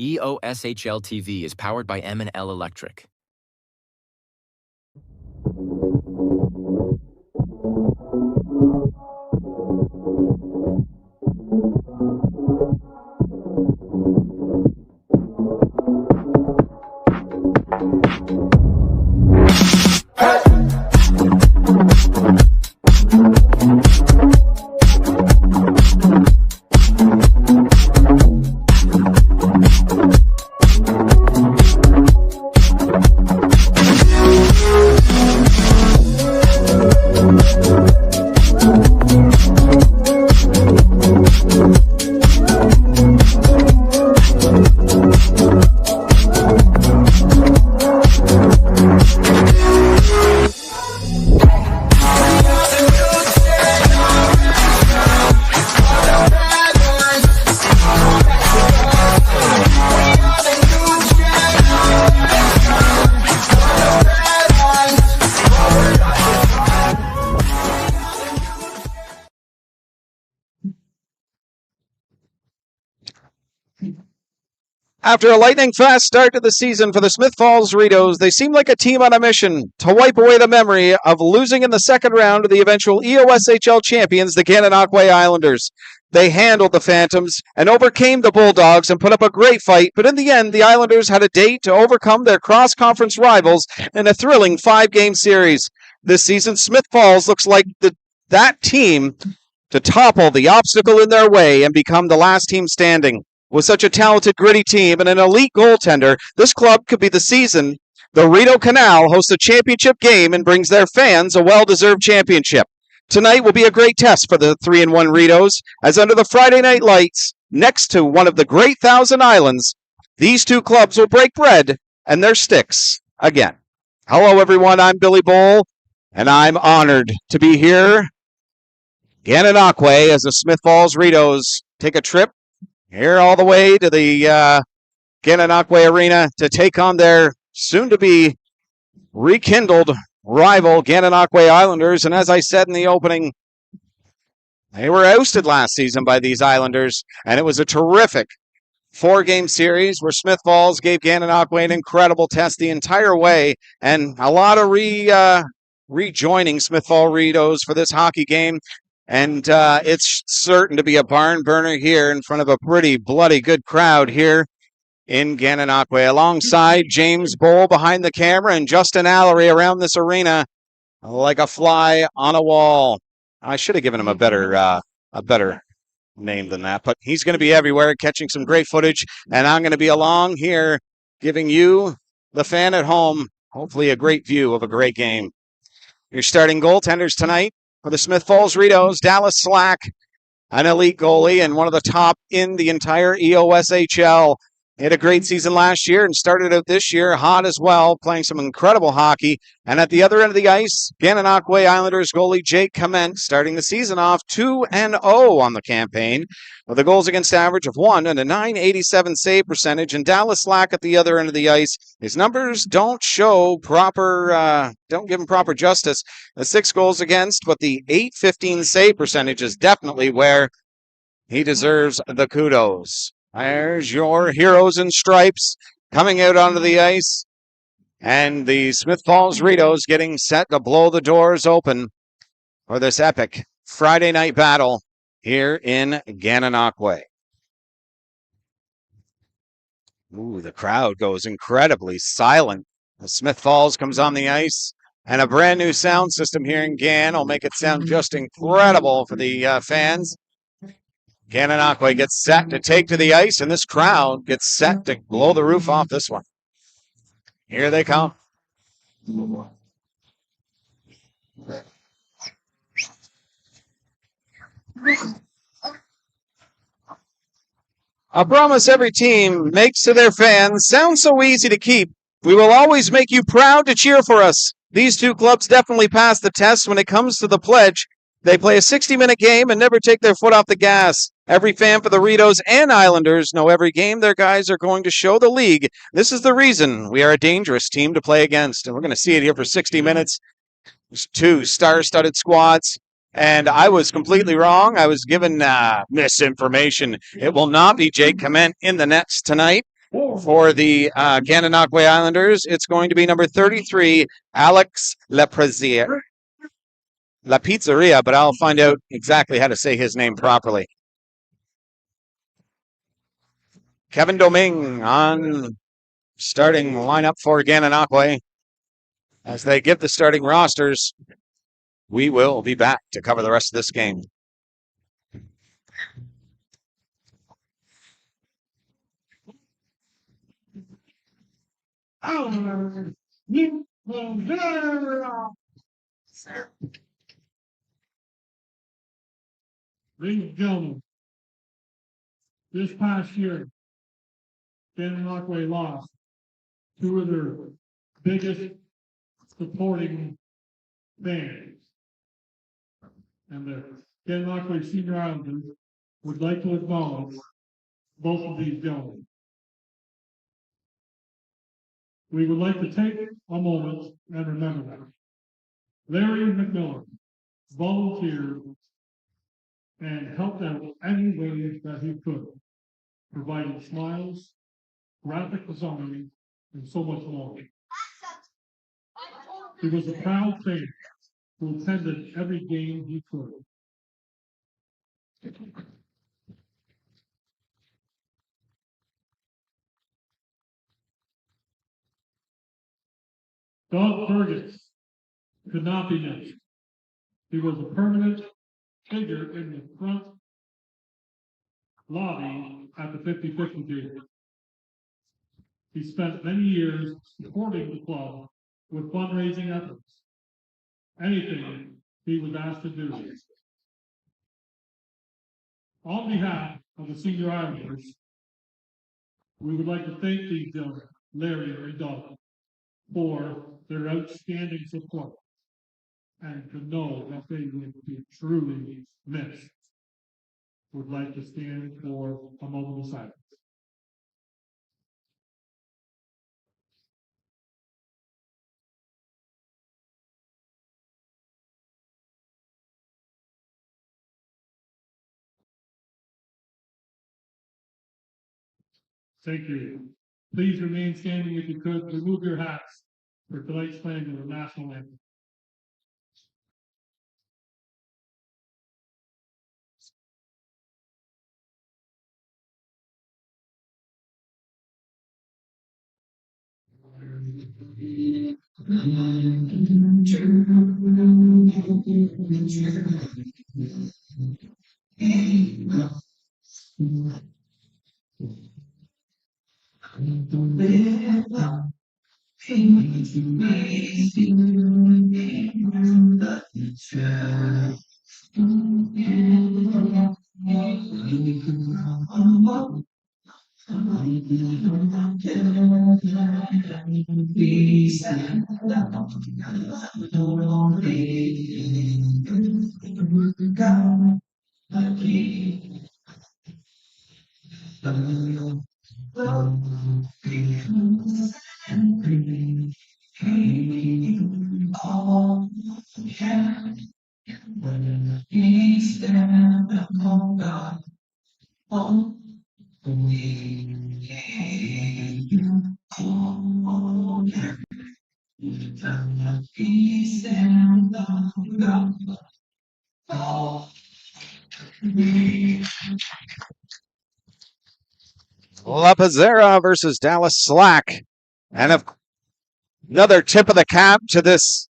EOSHL TV is powered by M&L Electric. After a lightning-fast start to the season for the Smith Falls Rideaus, they seem like a team on a mission to wipe away the memory of losing in the second round to the eventual EOSHL champions, the Gananoque Islanders. They handled the Phantoms and overcame the Bulldogs and put up a great fight, but in the end, the Islanders had a date to overcome their cross-conference rivals in a thrilling 5-game series. This season, Smith Falls looks like that team to topple the obstacle in their way and become the last team standing. With such a talented, gritty team and an elite goaltender, this club could be the season the Rideau Canal hosts a championship game and brings their fans a well-deserved championship. Tonight will be a great test for the 3-1 Rideaus, as under the Friday night lights, next to one of the great Thousand Islands, these two clubs will break bread and their sticks again. Hello, everyone. I'm Billy Bowl, and I'm honored to be here. Gananoque, as the Smith Falls Rideaus take a trip here all the way to the Gananoque Arena to take on their soon-to-be rekindled rival Gananoque Islanders. And as I said in the opening, they were ousted last season by these Islanders, and it was a terrific 4-game series where Smith Falls gave Gananoque an incredible test the entire way, and a lot of rejoining Smith Falls Rideaus for this hockey game. And it's certain to be a barn burner here in front of a pretty bloody good crowd here in Gananoque. Alongside James Bowl behind the camera and Justin Allery around this arena like a fly on a wall. I should have given him a better name than that, but he's going to be everywhere catching some great footage, and I'm going to be along here giving you, the fan at home, hopefully a great view of a great game. Your starting goaltenders tonight for the Smith Falls Rideaus, Dallas Slack, an elite goalie and one of the top in the entire EOSHL. He had a great season last year and started out this year hot as well, playing some incredible hockey. And at the other end of the ice, Gananoque Islanders goalie Jake Clement starting the season off 2-0 on the campaign with a goals against average of 1 and a .987 save percentage. And Dallas Slack at the other end of the ice, his numbers don't give him proper justice. The 6 goals against, but the .815 save percentage is definitely where he deserves the kudos. There's your heroes in stripes coming out onto the ice. And the Smith Falls Rideaus getting set to blow the doors open for this epic Friday night battle here in Gananoque. Ooh, the crowd goes incredibly silent as Smith Falls comes on the ice. And a brand new sound system here in Gan will make it sound just incredible for the fans. Gananoque gets set to take to the ice, and this crowd gets set to blow the roof off this one. Here they come. A promise every team makes to their fans sounds so easy to keep. We will always make you proud to cheer for us. These two clubs definitely pass the test when it comes to the pledge. They play a 60-minute game and never take their foot off the gas. Every fan for the Rideaus and Islanders know every game their guys are going to show the league. This is the reason we are a dangerous team to play against. And we're going to see it here for 60 minutes. There's 2 star-studded squads. And I was completely wrong. I was given misinformation. It will not be Jake Clement in the nets tonight. For the Gananoque Islanders, it's going to be number 33, Alex Lapizzeria, but I'll find out exactly how to say his name properly. Kevin Domingue on starting lineup for Gananoque. As they give the starting rosters, we will be back to cover the rest of this game. Ladies and gentlemen, this past year, Gananoque lost two of their biggest supporting fans. And the Gananoque Senior Islanders would like to acknowledge both of these gentlemen. We would like to take a moment and remember them. Larry McMillan volunteered and helped out any way that he could, providing smiles, graphic design, and so much more. He was a proud fan who attended every game he could. Doug Fergus could not be missed. He was a permanent figure in the front lobby at the 50-50 game. He spent many years supporting the club with fundraising efforts. Anything he was asked to do. On behalf of the Senior Islanders, we would like to thank these gentlemen, Larry and Doug, for their outstanding support and to know that they will be truly missed. Would like to stand for a moment of silence. Thank you. Please remain standing if you could. Remove your hats for tonight's playing of the national anthem. Lapizzeria versus Dallas Slack. And another tip of the cap to this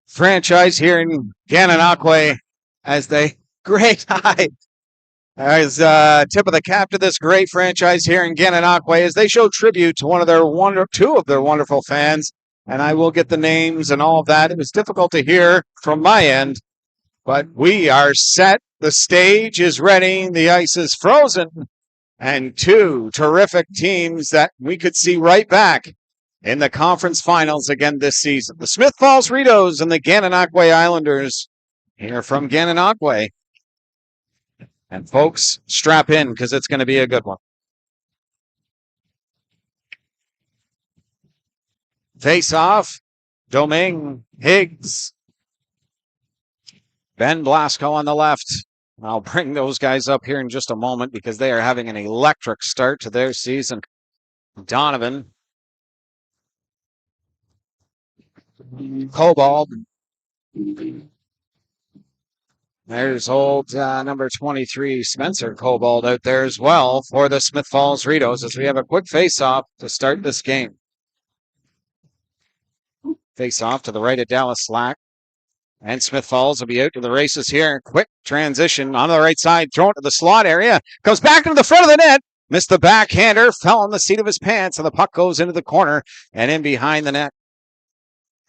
franchise here in Gananoque as they great as tip of the cap to this great franchise here in Gananoque as they show tribute to two of their wonderful fans. And I will get the names and all of that. It was difficult to hear from my end, but we are set. The stage is ready. The ice is frozen. And two terrific teams that we could see right back in the conference finals again this season. The Smith Falls Rideaus and the Gananoque Islanders here from Gananoque. And folks, strap in because it's going to be a good one. Face off, Domingue, Higgs, Ben Blasco on the left. I'll bring those guys up here in just a moment because they are having an electric start to their season. Donovan. Cobalt. There's old number 23, Spencer Cobalt, out there as well for the Smith Falls Rideaus as we have a quick face-off to start this game. Face-off to the right of Dallas Slack. And Smith Falls will be out to the races here. Quick transition on the right side, thrown to the slot area. Goes back into the front of the net. Missed the backhander, fell on the seat of his pants, and the puck goes into the corner and in behind the net.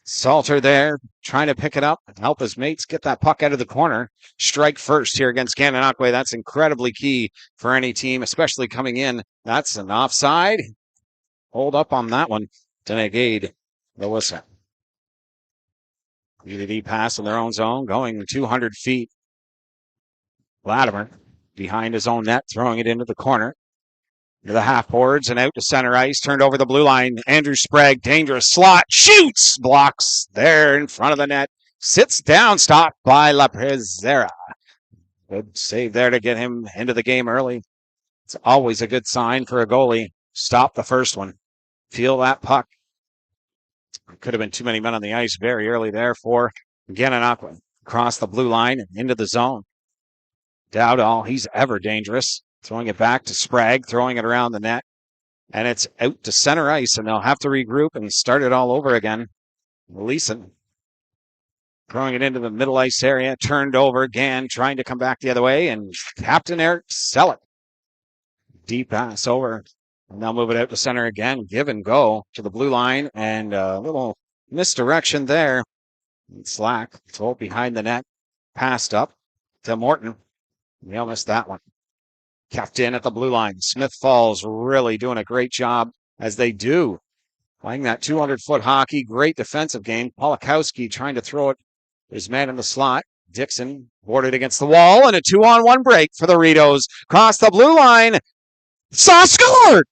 Salter there, trying to pick it up and help his mates get that puck out of the corner. Strike first here against Gananoque. That's incredibly key for any team, especially coming in. That's an offside. Hold up on that one to negate the whistle. UDD pass in their own zone, going 200 feet. Latimer behind his own net, throwing it into the corner. To the half boards and out to center ice, turned over the blue line. Andrew Sprague, dangerous slot, shoots, blocks there in front of the net, sits down, stopped by La Prezera. Good save there to get him into the game early. It's always a good sign for a goalie. Stop the first one. Feel that puck. Could have been too many men on the ice very early there for Gananoque. Across the blue line and into the zone. Dowdall, he's ever dangerous. Throwing it back to Sprague, throwing it around the net. And it's out to center ice, and they'll have to regroup and start it all over again. Leeson throwing it into the middle ice area, turned over again, trying to come back the other way, and Captain Eric Selleck. Deep pass over. And they'll move it out to center again. Give and go to the blue line, and a little misdirection there. Slack, told behind the net, passed up to Morton. They'll miss that one. Kept in at the blue line. Smith Falls really doing a great job as they do. Playing that 200-foot hockey. Great defensive game. Polakowski trying to throw it. His man in the slot. Dixon boarded against the wall, and a 2-on-1 break for the Rideaus. Cross the blue line. Sauce scored!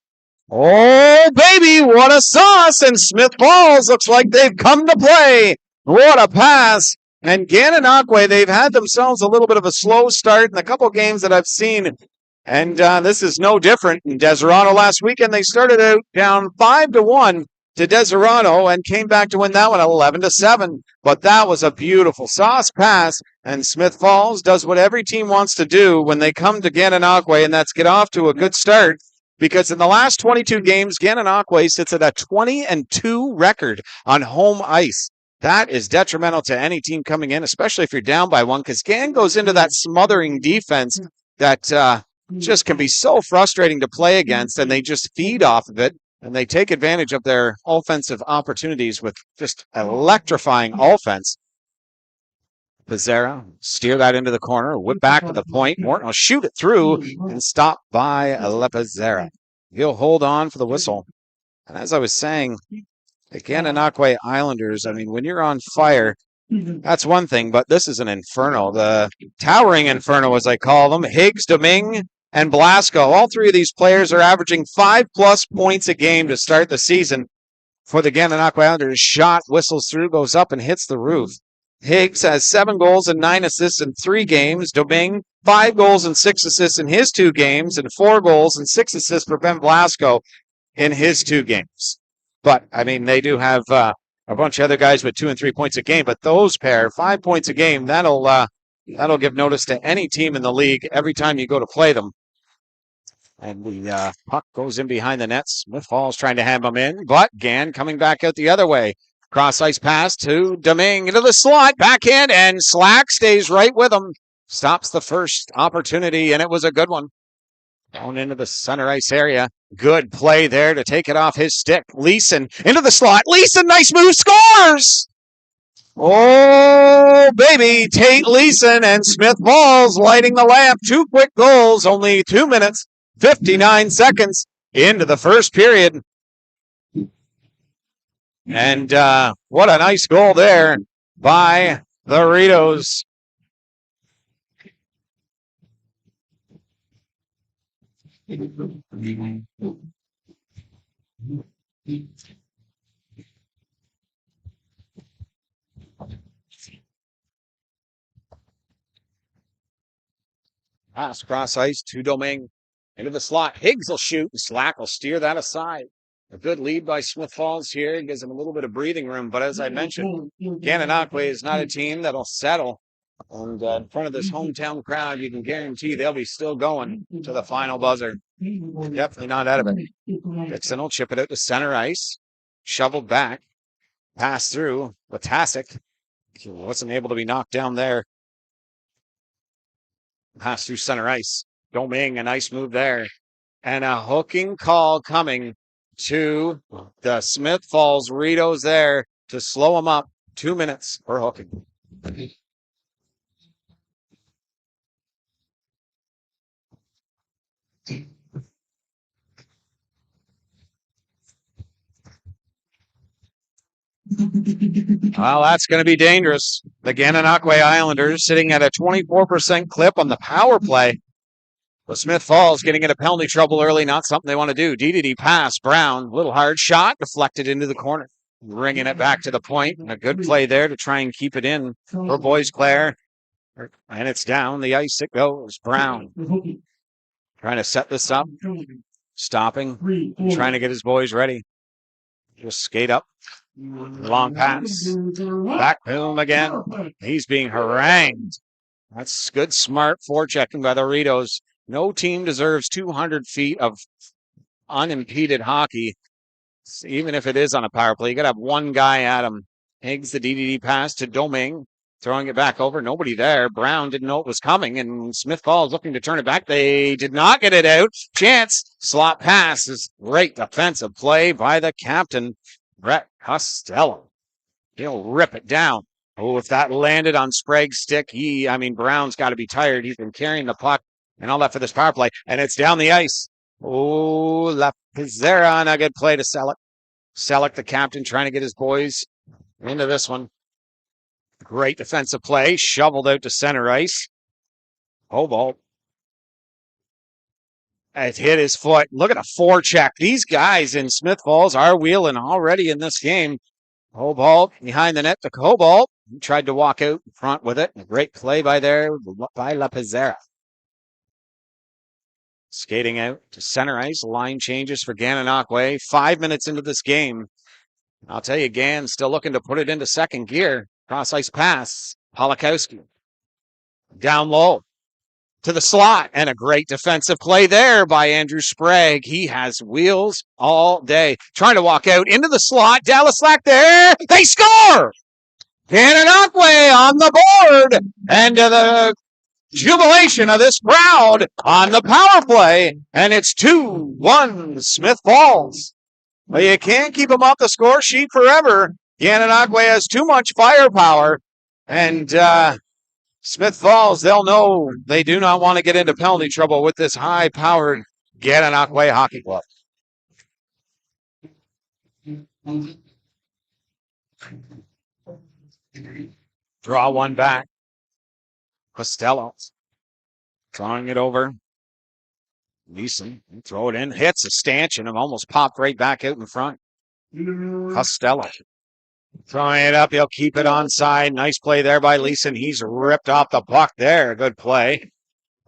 Oh, baby, what a sauce! And Smith Falls looks like they've come to play. What a pass. And Gananoque, they've had themselves a little bit of a slow start in a couple games that I've seen. And this is no different. In Deseronto last weekend, they started out down 5-1 to Deseronto and came back to win that one 11-7. But that was a beautiful sauce pass. And Smith Falls does what every team wants to do when they come to Gananoque, and that's get off to a good start. Because in the last 22 games, Gananoque sits at a 20-2 record on home ice. That is detrimental to any team coming in, especially if you're down by one, because Gan goes into that smothering defense that just can be so frustrating to play against, and they just feed off of it, and they take advantage of their offensive opportunities with just electrifying offense. Pizzera, steer that into the corner, whip back to the point. Morton will shoot it through and stop by Lepizzera. He'll hold on for the whistle. And as I was saying, the Gananoque Islanders, I mean, when you're on fire, that's one thing, but this is an inferno. The towering inferno, as I call them. Higgs, Domingue, and Blasco. All three of these players are averaging 5+ points a game to start the season for the Gananoque Islanders. Shot whistles through, goes up and hits the roof. Higgs has 7 goals and 9 assists in 3 games. Domingue, 5 goals and 6 assists in his 2 games, and 4 goals and 6 assists for Ben Blasco in his 2 games. But, I mean, they do have a bunch of other guys with 2 and 3 points a game, but those pair, 5 points a game, that'll give notice to any team in the league every time you go to play them. And the puck goes in behind the net. Smith Falls trying to ham them in, but Gan coming back out the other way. Cross ice pass to Domingue into the slot, backhand, and Slack stays right with him. Stops the first opportunity, and it was a good one. Down into the center ice area. Good play there to take it off his stick. Leeson into the slot. Leeson, nice move, scores! Oh, baby, Tate Leeson and Smith Falls lighting the lamp. 2 quick goals, only 2 minutes, 59 seconds into the first period. And what a nice goal there by the Rideaus. Pass cross ice to Domingue. Into the slot. Higgs will shoot, and Slack will steer that aside. A good lead by Smith Falls here. Gives them a little bit of breathing room. But as I mentioned, Gananoque is not a team that'll settle. And in front of this hometown crowd, you can guarantee they'll be still going to the final buzzer. Definitely not out of it. Dixon will chip it out to center ice. Shoveled back. Pass through. Latasic. He wasn't able to be knocked down there. Pass through center ice. Domingue, a nice move there. And a hooking call coming to the Smith Falls Rideaus there to slow them up. 2 minutes for hooking. Well, that's going to be dangerous. The Gananoque Islanders sitting at a 24% clip on the power play. The Smith Falls getting into penalty trouble early, not something they want to do. DDD pass, Brown, a little hard shot, deflected into the corner. Bringing it back to the point. A good play there to try and keep it in for Boys Clare. And it's down the ice it goes. Brown trying to set this up. Stopping. Trying to get his boys ready. Just skate up. Long pass. Back to him again. He's being harangued. That's good, smart forechecking by the Rideaus. No team deserves 200 feet of unimpeded hockey, even if it is on a power play. You got to have one guy at him. Higgs the DDD pass to Domingue, throwing it back over. Nobody there. Brown didn't know it was coming, and Smith Falls looking to turn it back. They did not get it out. Chance. Slot pass is great defensive play by the captain, Brett Costello. He'll rip it down. Oh, if that landed on Sprague's stick, Brown's got to be tired. He's been carrying the puck and all that for this power play, and it's down the ice. Oh, La Pizzera on a good play to Selleck. Selleck, the captain, trying to get his boys into this one. Great defensive play. Shoveled out to center ice. Hobalt. It hit his foot. Look at a forecheck. These guys in Smith Falls are wheeling already in this game. Hobalt behind the net to Cobalt. He tried to walk out in front with it. A great play by La Pizzera. Skating out to center ice. Line changes for Gananoque. 5 minutes into this game. I'll tell you, Gan still looking to put it into second gear. Cross ice pass. Polakowski. Down low to the slot. And a great defensive play there by Andrew Sprague. He has wheels all day. Trying to walk out into the slot. Dallas Slack there. They score! Gananoque on the board. And the jubilation of this crowd on the power play. And it's 2-1 Smith Falls. Well, you can't keep them off the score sheet forever. Gananoque has too much firepower. And Smith Falls, they'll know they do not want to get into penalty trouble with this high-powered Gananoque hockey club. Draw one back. Costello throwing it over. Neeson, throw it in, hits a stanchion and almost popped right back out in front. Costello throwing it up, he'll keep it onside. Nice play there by Leeson. He's ripped off the puck there. Good play.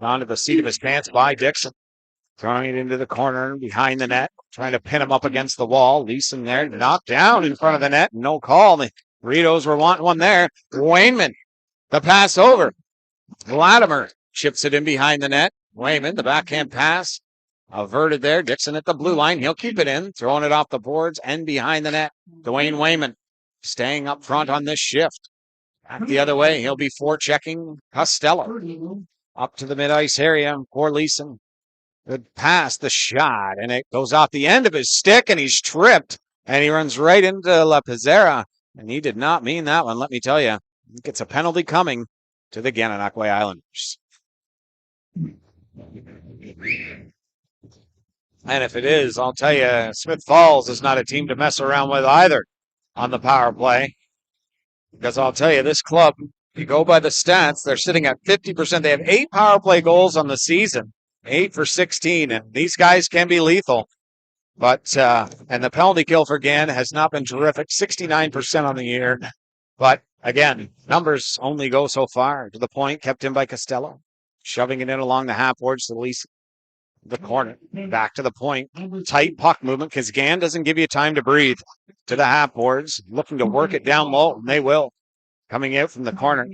Onto the seat of his pants by Dixon. Throwing it into the corner behind the net. Trying to pin him up against the wall. Leeson there, knocked down in front of the net. No call. The Rideaus were wanting one there. Wayman, the pass over. Latimer chips it in behind the net. Wayman, the backhand pass. Averted there. Dixon at the blue line. He'll keep it in. Throwing it off the boards and behind the net. Dwayne Wayman staying up front on this shift. Back the other way. He'll be forechecking Costello. Up to the mid-ice area for Leeson. Good pass, the shot, and it goes off the end of his stick, and he's tripped. And he runs right into La Pizzera. And he did not mean that one, let me tell you. He gets a penalty coming to the Gananoque Islanders. And if it is, I'll tell you, Smith Falls is not a team to mess around with either on the power play. Because I'll tell you, this club, you go by the stats, they're sitting at 50%. They have 8 power play goals on the season, 8 for 16, and these guys can be lethal. But, and the penalty kill for Gann has not been terrific, 69% on the year. But again, numbers only go so far. To the point, kept in by Costello, shoving it in along the half boards to Leeson. the corner, back to the point. Tight puck movement because Gann doesn't give you time to breathe. To the half boards, looking to work it down low, and they will. Coming out from the corner,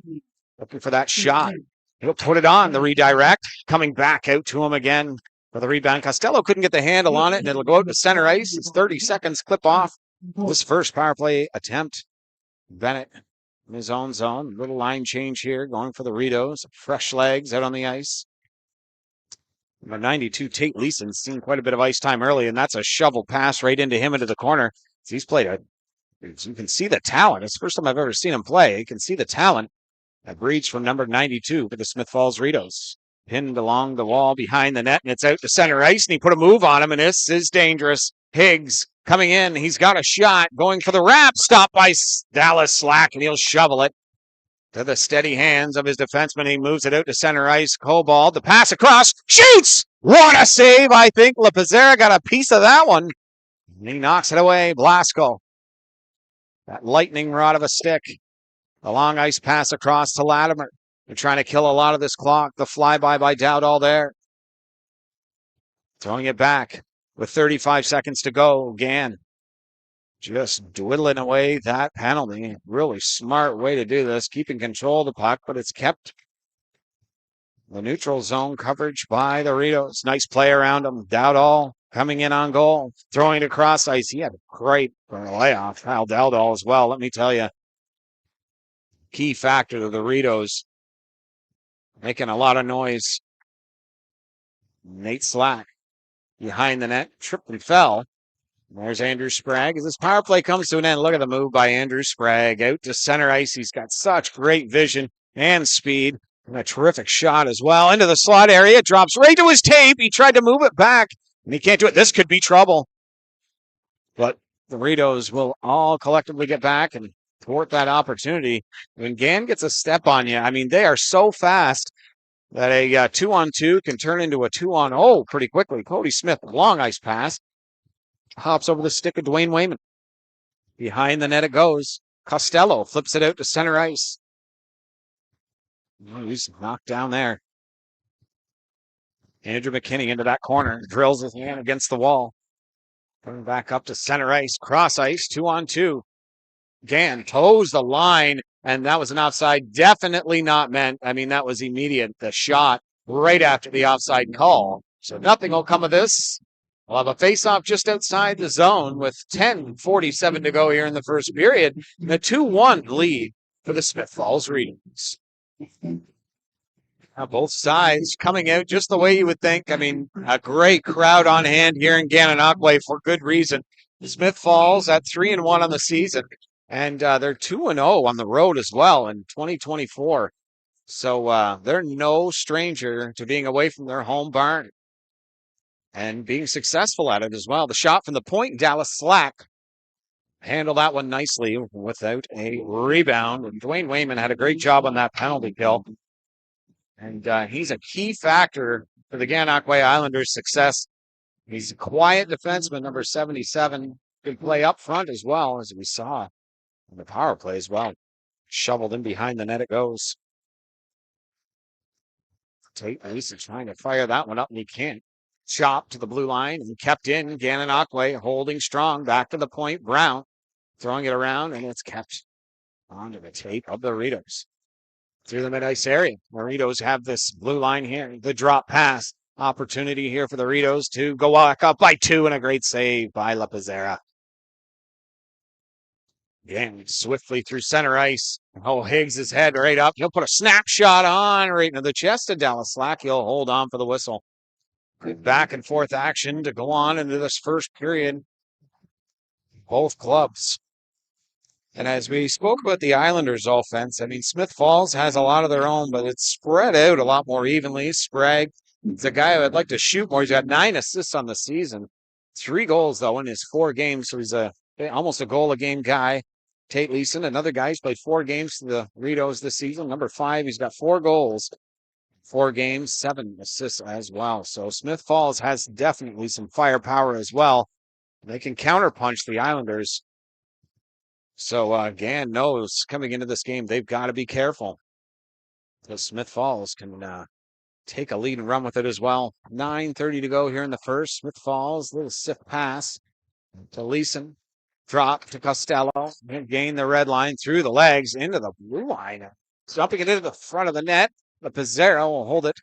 looking for that shot. He'll put it on the redirect, coming back out to him again for the rebound. Costello couldn't get the handle on it, and it'll go out to center ice. It's 30 seconds clip off this first power play attempt. Bennett in his own zone. Little line change here, going for the Rideaus. Fresh legs out on the ice. Number 92, Tate Leeson's seen quite a bit of ice time early, and that's a shovel pass right into him into the corner. He's played you can see the talent. It's the first time I've ever seen him play. You can see the talent that breeds from number 92 for the Smith Falls Rideaus. Pinned along the wall behind the net, and it's out to center ice, and he put a move on him, and this is dangerous. Higgs coming in. He's got a shot, going for the wrap. Stopped by Dallas Slack, and he'll shovel it to the steady hands of his defenseman. He moves it out to center ice. Cobalt, the pass across, shoots! What a save! I think LaPizarra got a piece of that one. And he knocks it away. Blasco. That lightning rod of a stick. The long ice pass across to Latimer. They're trying to kill a lot of this clock. The flyby by Dowdall there. Throwing it back with 35 seconds to go. Gann just dwindling away that penalty. Really smart way to do this. Keeping control of the puck, but it's kept the neutral zone coverage by the Rideaus. Nice play around him. Dowdall coming in on goal. Throwing it across ice. He had a great layoff. Kyle Dowdall as well. Let me tell you. Key factor to the Rideaus. Making a lot of noise. Nate Slack behind the net. Tripped and fell. There's Andrew Sprague. As this power play comes to an end, look at the move by Andrew Sprague. Out to center ice. He's got such great vision and speed. And a terrific shot as well. Into the slot area. Drops right to his tape. He tried to move it back, and he can't do it. This could be trouble. But the Rideaus will all collectively get back and thwart that opportunity. When Gann gets a step on you, I mean, they are so fast that a 2-on-2 can turn into a 2-on-0 pretty quickly. Cody Smith, long ice pass. Hops over the stick of Dwayne Wayman. Behind the net it goes. Costello flips it out to center ice. Oh, he's knocked down there. Andrew McKinney into that corner. Drills his hand against the wall. Coming back up to center ice. Cross ice. 2-on-2. Gann toes the line, and that was an offside. Definitely not meant. I mean, that was immediate. The shot right after the offside call. So nothing will come of this. We'll have a face-off just outside the zone with 10:47 to go here in the first period. And a 2-1 lead for the Smith Falls Rideaus. Now both sides coming out just the way you would think. I mean, a great crowd on hand here in Gananoque for good reason. Smith Falls at 3-1 on the season. And they're 2-0 on the road as well in 2024. So they're no stranger to being away from their home barn and being successful at it as well. The shot from the point, Dallas Slack handled that one nicely without a rebound. And Dwayne Wayman had a great job on that penalty kill. And he's a key factor for the Gananoque Islanders' success. He's a quiet defenseman, number 77. Good play up front as well, as we saw. And the power play as well. Shoveled in behind the net it goes. Tate Leeson trying to fire that one up, and he can't. Chopped to the blue line and kept in. Gananoque holding strong. Back to the point. Brown throwing it around, and it's kept onto the tape of the Rideaus. Through the mid-ice area. The Rideaus have this blue line here. The drop pass opportunity here for the Rideaus to go back up by 2, and a great save by LaPizarra. Again, swiftly through center ice. Oh, Higgs is head right up. He'll put a snapshot on right into the chest of Dallas Slack. He'll hold on for the whistle. Good back and forth action to go on into this first period. Both clubs. And as we spoke about the Islanders' offense, I mean, Smith Falls has a lot of their own, but it's spread out a lot more evenly. Sprague is a guy who I'd like to shoot more. He's got 9 assists on the season. 3 goals, though, in his 4 games. So he's almost a goal-a-game guy. Tate Leeson, another guy who's played 4 games for the Rideaus this season. Number 5, he's got 4 goals, 4 games, 7 assists as well. So Smith Falls has definitely some firepower as well. They can counterpunch the Islanders. So Gann knows coming into this game, they've got to be careful. So Smith Falls can take a lead and run with it as well. 9:30 to go here in the first. Smith Falls, little sift pass to Leeson. Drop to Costello. Gain the red line through the legs into the blue line. Dumping it into the front of the net. The Pizarro will hold it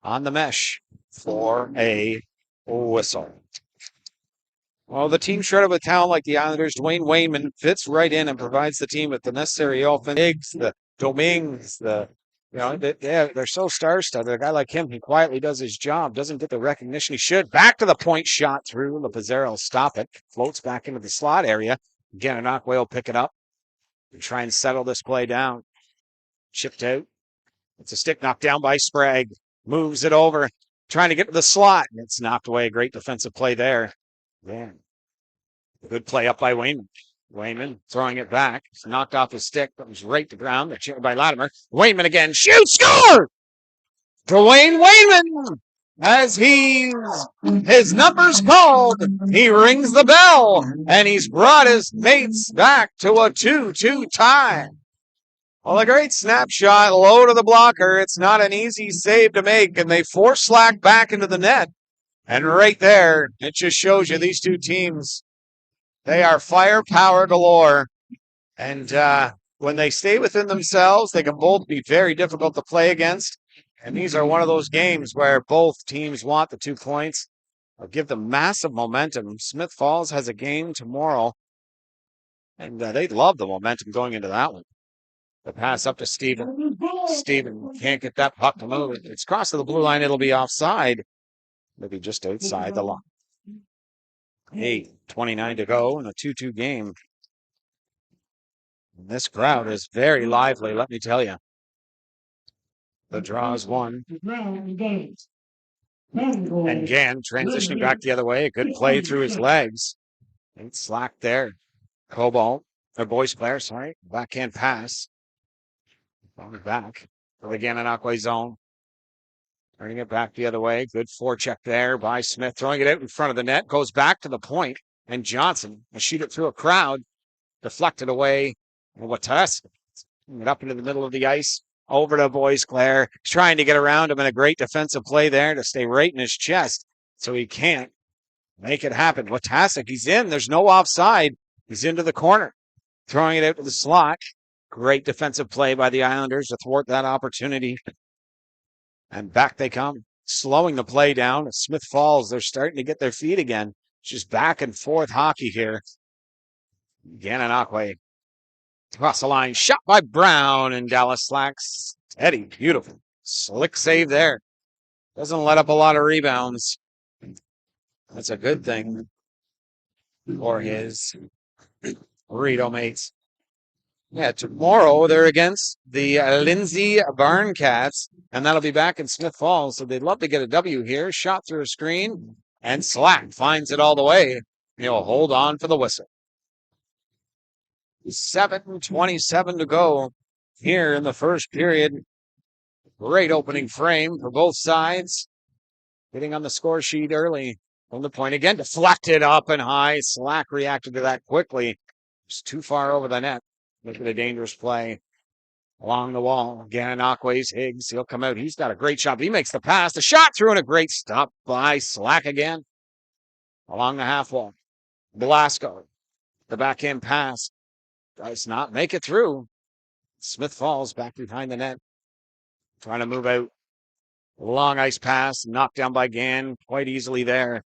on the mesh for a whistle. Well, the team shredded with talent like the Islanders, Dwayne Wayman fits right in and provides the team with the necessary offense. The Dominguez, they're so star-studded. A guy like him, he quietly does his job, doesn't get the recognition he should. Back to the point shot through. The Pizarro will stop it. Floats back into the slot area. Gananoque will pick it up and try and settle this play down. Chipped out. It's a stick knocked down by Sprague. Moves it over. Trying to get to the slot. And it's knocked away. Great defensive play there. Yeah. Good play up by Wayman. Wayman throwing it back. It's knocked off his stick. Comes right to ground. Cheered by Latimer. Wayman again. Shoot! Score! Dwayne Wayman! As his number's called, he rings the bell, and he's brought his mates back to a 2-2 tie. Well, a great snapshot, low to the blocker. It's not an easy save to make, and they force Slack back into the net. And right there, it just shows you these two teams, they are firepower galore. And when they stay within themselves, they can both be very difficult to play against. And these are one of those games where both teams want the 2 points. I'll give them massive momentum. Smith Falls has a game tomorrow, and they love the momentum going into that one. The pass up to Steven. Steven can't get that puck to move. It's crossed to the blue line. It'll be offside. Maybe just outside the line. 8:29 to go in a 2-2 game. And this crowd is very lively, let me tell you. The draw is one. And Gann transitioning back the other way. A good play through his legs. And slack there. Cobalt, or Boyce Blair, sorry. Backhand pass. On the back for the Gananoque zone. Turning it back the other way. Good forecheck there by Smith. Throwing it out in front of the net. Goes back to the point. And Johnson will shoot it through a crowd. Deflected away. And Watas it up into the middle of the ice. Over to Boyce Blair. He's trying to get around him, and a great defensive play there to stay right in his chest. So he can't make it happen. Watasik, he's in. There's no offside. He's into the corner. Throwing it out to the slot. Great defensive play by the Islanders to thwart that opportunity. And back they come, slowing the play down. Smith Falls, they're starting to get their feet again. It's just back and forth hockey here. Gananoque across the line, shot by Brown, and Dallas slacks. Eddie, beautiful. Slick save there. Doesn't let up a lot of rebounds. That's a good thing for his Rideau mates. Yeah, tomorrow they're against the Lindsay Barn Cats, and that'll be back in Smith Falls. So they'd love to get a W here. Shot through a screen, and Slack finds it all the way. He'll hold on for the whistle. 7:27 to go here in the first period. Great opening frame for both sides. Getting on the score sheet early from the point again. Deflected up and high. Slack reacted to that quickly. It's too far over the net. Look at a dangerous play along the wall. Gananoque's Higgs. He'll come out. He's got a great shot. He makes the pass. The shot through and a great stop by Slack again. Along the half wall. Blasco. The backhand pass. Does not make it through. Smith Falls back behind the net. Trying to move out. Long ice pass. Knocked down by Gann. Quite easily there.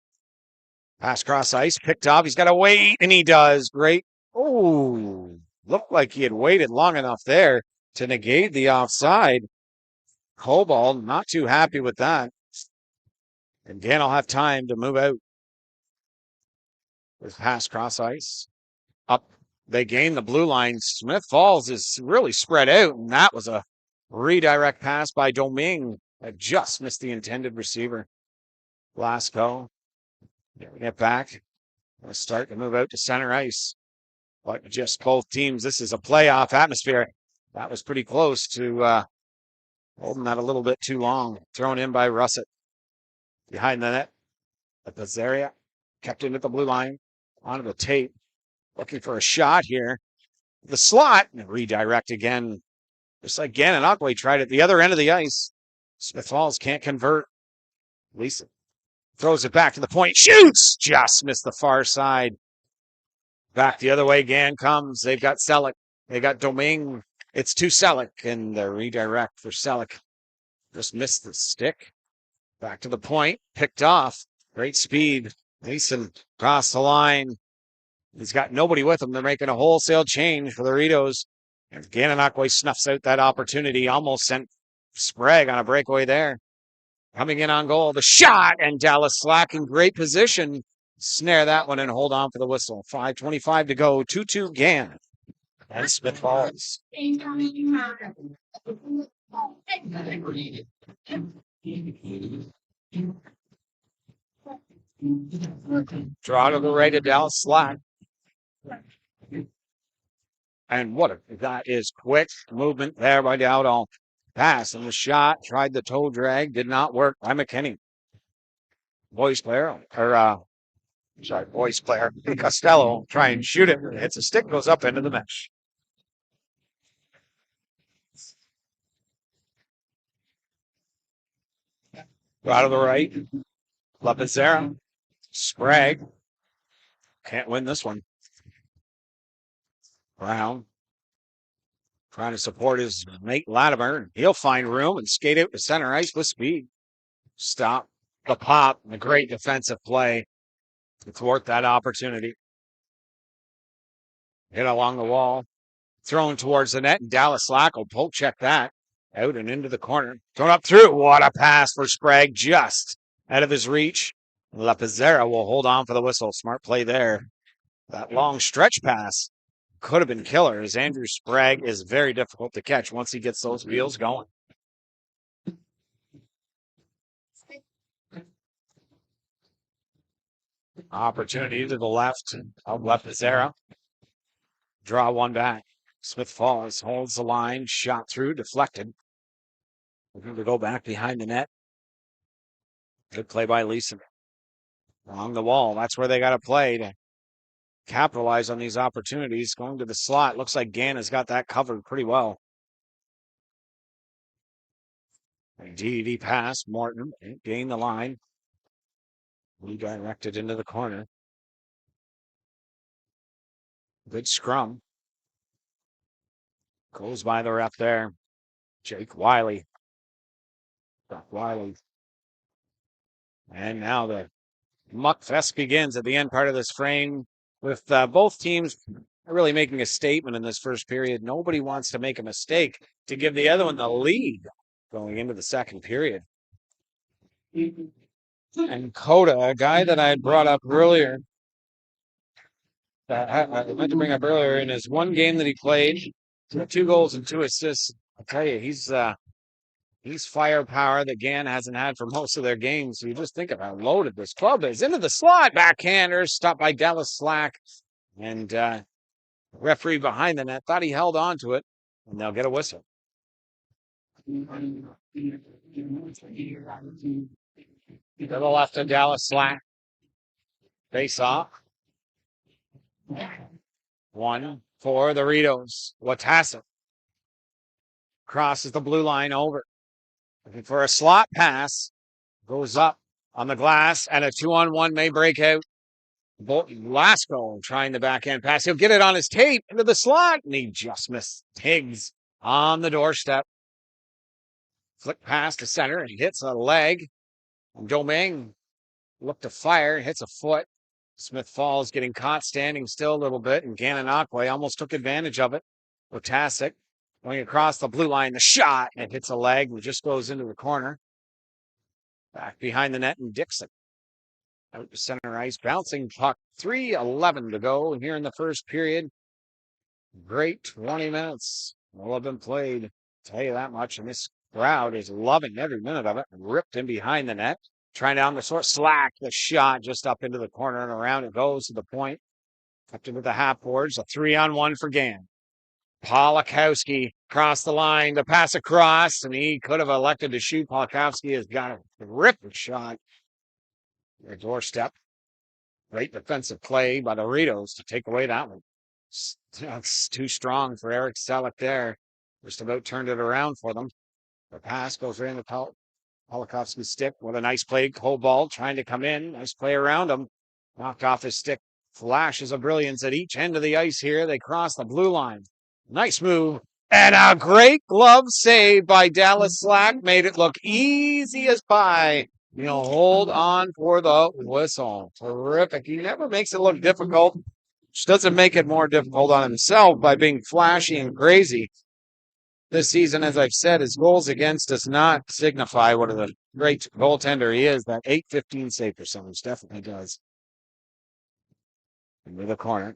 Pass cross ice. Picked off. He's got to wait. And he does. Great. Oh. Looked like he had waited long enough there to negate the offside. Cobalt not too happy with that. And Gann will have time to move out. With pass cross ice. Up. They gain the blue line. Smith Falls is really spread out, and that was a redirect pass by Domingue that just missed the intended receiver. Blasco. Get back. We'll start to move out to center ice. But just both teams, this is a playoff atmosphere. That was pretty close to holding that a little bit too long. Thrown in by Russet. Behind the net. At the area. Kept in at the blue line. Onto the tape. Looking for a shot here. The slot. And redirect again. Just like Gananoque tried at the other end of the ice. Smith Falls can't convert. Lisa throws it back to the point. Shoots! Just missed the far side. Back the other way, Gan comes. They've got Selleck. They got Domingue. It's to Selleck, and the redirect for Selleck. Just missed the stick. Back to the point. Picked off. Great speed. Mason across the line. He's got nobody with him. They're making a wholesale change for the Rideaus. And Gananoque snuffs out that opportunity. Almost sent Sprague on a breakaway there. Coming in on goal. The shot, and Dallas Slack in great position. Snare that one and hold on for the whistle. 5:25 to go. 2-2 Gan. And Smith Falls. Draw to the right of Dallas Slack. And that is quick movement there by Dowdall. Pass and the shot. Tried the toe drag. Did not work by McKinney. Voice player. Costello try and shoot it. Hits a stick, goes up into the mesh. Out of the right. Lapizera. Sprague. Can't win this one. Brown. Trying to support his mate Latimer. He'll find room and skate out to center ice with speed. Stop the pop. A great defensive play to thwart that opportunity. Hit along the wall. Thrown towards the net, and Dallas Slack will poke check that. Out and into the corner. Thrown up through. What a pass for Sprague. Just out of his reach. Lapizera will hold on for the whistle. Smart play there. That long stretch pass could have been killer, as Andrew Sprague is very difficult to catch once he gets those wheels going. Opportunity to the left of Lapizera. Draw one back. Smith Falls holds the line. Shot through. Deflected. Looking to go back behind the net. Good play by Leeson. Along the wall. That's where they got to play to capitalize on these opportunities. Going to the slot. Looks like Gann has got that covered pretty well. DD pass. Morton gained the line. Redirected into the corner. Good scrum. Goes by the ref there. Jake Wiley. And now the muck fest begins at the end part of this frame with both teams really making a statement in this first period. Nobody wants to make a mistake to give the other one the lead going into the second period. And Coda, a guy that I had brought up earlier, I meant to bring up earlier, in his one game that he played, 2 goals and 2 assists. I'll tell you, he's firepower that Gann hasn't had for most of their games. So you just think of how loaded this club is. Into the slot, backhander, stopped by Dallas Slack. And referee behind the net thought he held on to it, and they'll get a whistle. To the left of Dallas Slack. Face off. 1 for the Rideaus. Watassa crosses the blue line over. Looking for a slot pass. Goes up on the glass, and a 2-on-1 may break out. Lasco trying the backhand pass. He'll get it on his tape into the slot, and he just missed. Higgs on the doorstep. Flick pass to center, and he hits a leg. Domingue looked to fire, hits a foot. Smith Falls getting caught standing still a little bit, and Gananoque almost took advantage of it. Otasic going across the blue line, the shot, and hits a leg and just goes into the corner. Back behind the net, and Dixon out to center ice, bouncing puck. 3:11 to go here in the first period. Great 20 minutes will have been played. I'll tell you that much, and this crowd is loving every minute of it. Ripped in behind the net. Trying down the sort. Slack the shot just up into the corner, and around it goes to the point. Up into the half boards. A 3-on-1 for Gann. Polakowski across the line to pass across, and he could have elected to shoot. Polakowski has got a terrific shot. Their doorstep. Great defensive play by the Rideaus to take away that one. That's too strong for Eric Selleck there. Just about turned it around for them. The pass goes right in the Holokovsky's stick with a nice play. Cold ball trying to come in. Nice play around him. Knocked off his stick. Flashes of brilliance at each end of the ice here. They cross the blue line. Nice move. And a great glove save by Dallas Slack. Made it look easy as pie. Hold on for the whistle. Terrific. He never makes it look difficult. Which doesn't make it more difficult on himself by being flashy and crazy. This season, as I've said, his goals against does not signify what a great goaltender he is. That .815 save percentage definitely does. Into the corner.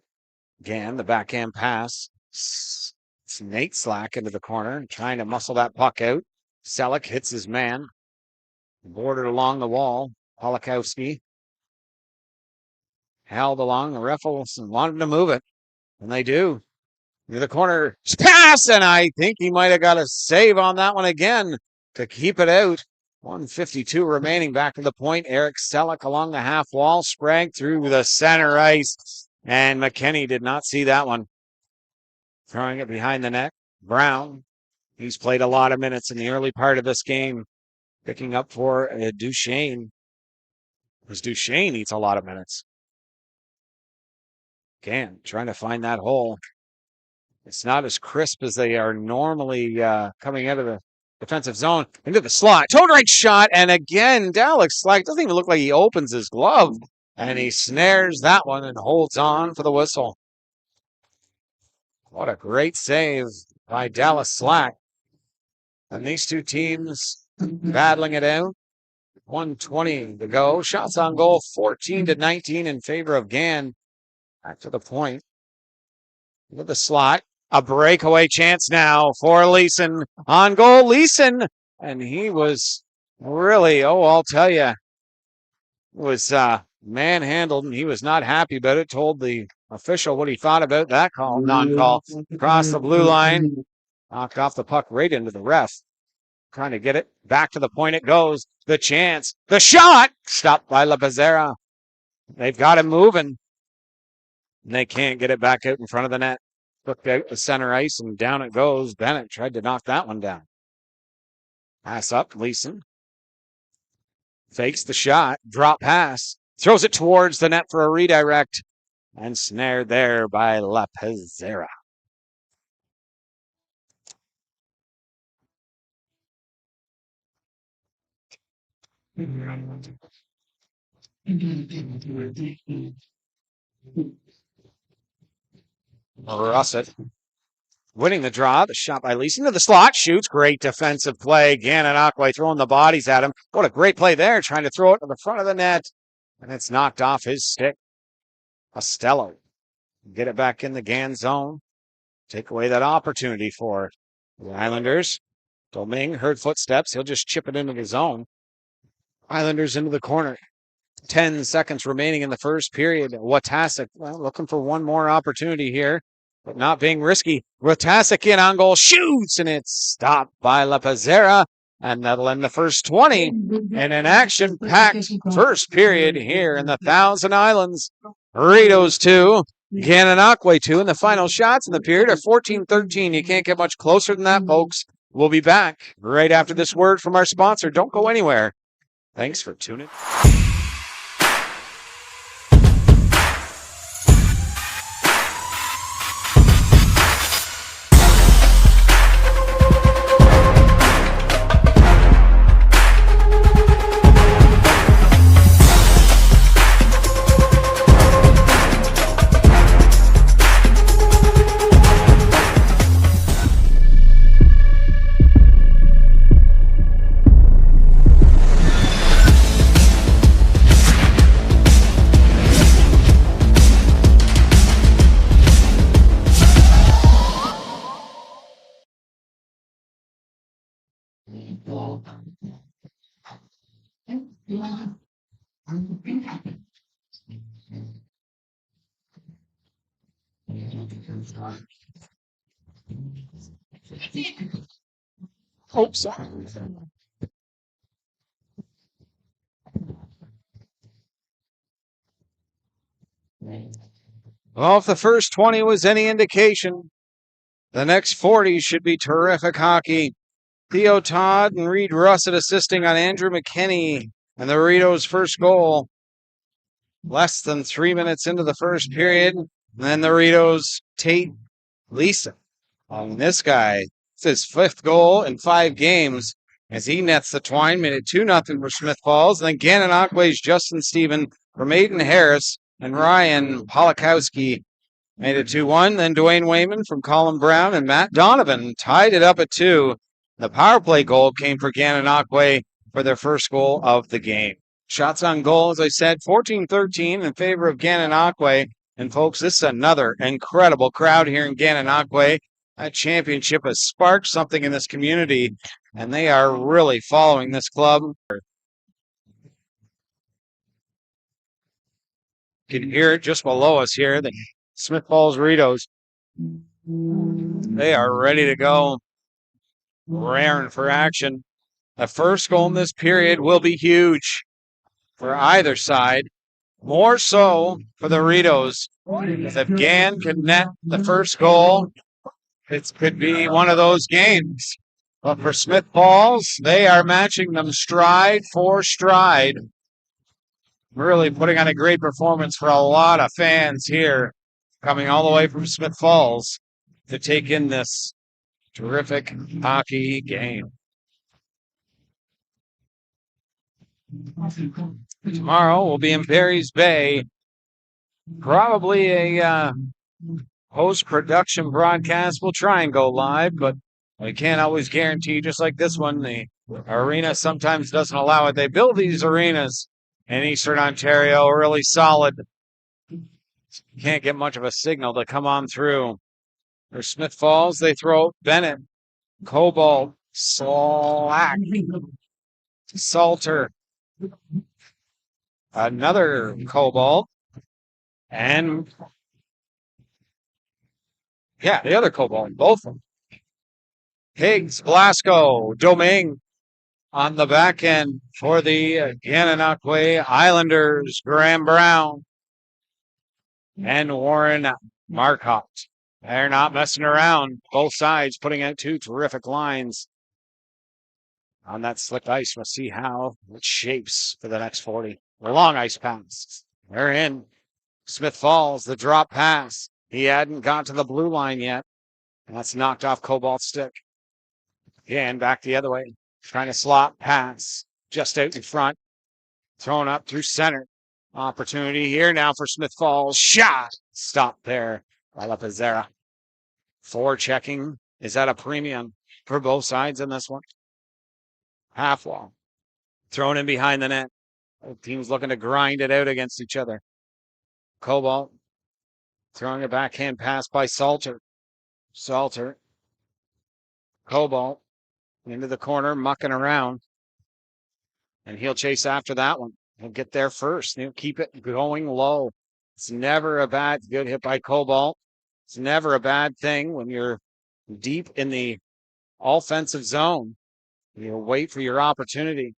Again, the backhand pass. It's Nate Slack into the corner, trying to muscle that puck out. Selleck hits his man. Bordered along the wall. Holokovsky held along. The ref wanted to move it. And they do. Near the corner, pass, and I think he might have got a save on that one again to keep it out. 1:52 remaining, back to the point. Eric Selleck along the half wall, sprang through the center ice, and McKinney did not see that one. Throwing it behind the net. Brown, he's played a lot of minutes in the early part of this game, picking up for Duchesne. Because Duchesne eats a lot of minutes. Again, trying to find that hole. It's not as crisp as they are normally coming out of the defensive zone. Into the slot. Toe drag shot. And again, Dallas Slack doesn't even look like he opens his glove. And he snares that one and holds on for the whistle. What a great save by Dallas Slack. And these two teams battling it out. 1:20 to go. Shots on goal 14-19 in favor of Gann. Back to the point. With the slot. A breakaway chance now for Leeson. On goal, Leeson. And he was really, I'll tell you, was manhandled, and he was not happy about it. Told the official what he thought about that call, non-call. Across the blue line. Knocked off the puck right into the ref. Trying to get it. Back to the point it goes. The chance. The shot. Stopped by La Pizzera. They've got him moving. And they can't get it back out in front of the net. Took out the center ice, and down it goes. Bennett tried to knock that one down. Pass up, Leeson. Fakes the shot. Drop pass. Throws it towards the net for a redirect. And snared there by La Pizzera. Russet winning the draw. The shot by Leeson to the slot. Shoots. Great defensive play. Gananoque throwing the bodies at him. What a great play there. Trying to throw it to the front of the net. And it's knocked off his stick. Costello. Get it back in the Gann zone. Take away that opportunity for the Islanders. Domingue heard footsteps. He'll just chip it into the zone. Islanders into the corner. 10 seconds remaining in the first period. Watasek, looking for one more opportunity here, but not being risky. Watasek in on goal, shoots, and it's stopped by La Pizzera, and that'll end the first 20 in an action-packed first period here in the Thousand Islands. Rideaus 2, Gananoque 2, and the final shots in the period are 14-13. You can't get much closer than that, folks. We'll be back right after this word from our sponsor. Don't go anywhere. Thanks for tuning in. Hope so. Well, if the first 20 was any indication, the next 40 should be terrific hockey. Theo Todd and Reed Russett assisting on Andrew McKinney and the Rideaus' first goal. Less than 3 minutes into the first period. And then the Rideaus' Tate Lisa. On this guy, it's his 5th goal in 5 games as he nets the twine, made it 2-0 for Smith Falls. And then Gananoque's Justin Stephen from Aiden Harris and Ryan Polakowski made it 2-1. Then Dwayne Wayman from Colin Brown and Matt Donovan tied it up at 2. The power play goal came for Gananoque for their first goal of the game. Shots on goal, as I said, 14-13 in favor of Gananoque. And folks, this is another incredible crowd here in Gananoque. That championship has sparked something in this community, and they are really following this club. You can hear it just below us here, the Smith Falls Rideaus. They are ready to go, raring for action. The first goal in this period will be huge for either side. More so for the Rideaus. If Gan can net the first goal, it could be one of those games. But for Smith Falls, they are matching them stride for stride. Really putting on a great performance for a lot of fans here, coming all the way from Smith Falls to take in this terrific hockey game. Tomorrow we'll be in Perry's Bay. Probably a post-production broadcast. We'll try and go live, but we can't always guarantee, just like this one. The arena sometimes doesn't allow it. They build these arenas in Eastern Ontario really solid. Can't get much of a signal to come on through. For Smith Falls, they throw Bennett, Cobalt, Slack, Salter, another Cobalt, and the other Cobalt, both of them. Higgs, Blasco, Domingue on the back end for the Gananoque Islanders, Graham Brown and Warren Marcotte. They're not messing around. Both sides putting out 2 terrific lines on that slick ice. We'll see how it shapes for the next 40. The long ice pass. They're in. Smith Falls, the drop pass. He hadn't got to the blue line yet. And that's knocked off Cobalt's stick. Again, back the other way. Trying to slot pass. Just out in front. Thrown up through center. Opportunity here now for Smith Falls. Shot. Stop there by La Pizzera. Forechecking is at a premium for both sides in this one. Half wall. Thrown in behind the net. Both teams looking to grind it out against each other. Cobalt throwing a backhand pass by Salter. Salter. Cobalt into the corner, mucking around. And he'll chase after that one. He'll get there first. He'll keep it going low. It's never a bad, good hit by Cobalt. It's never a bad thing when you're deep in the offensive zone. You'll wait for your opportunity.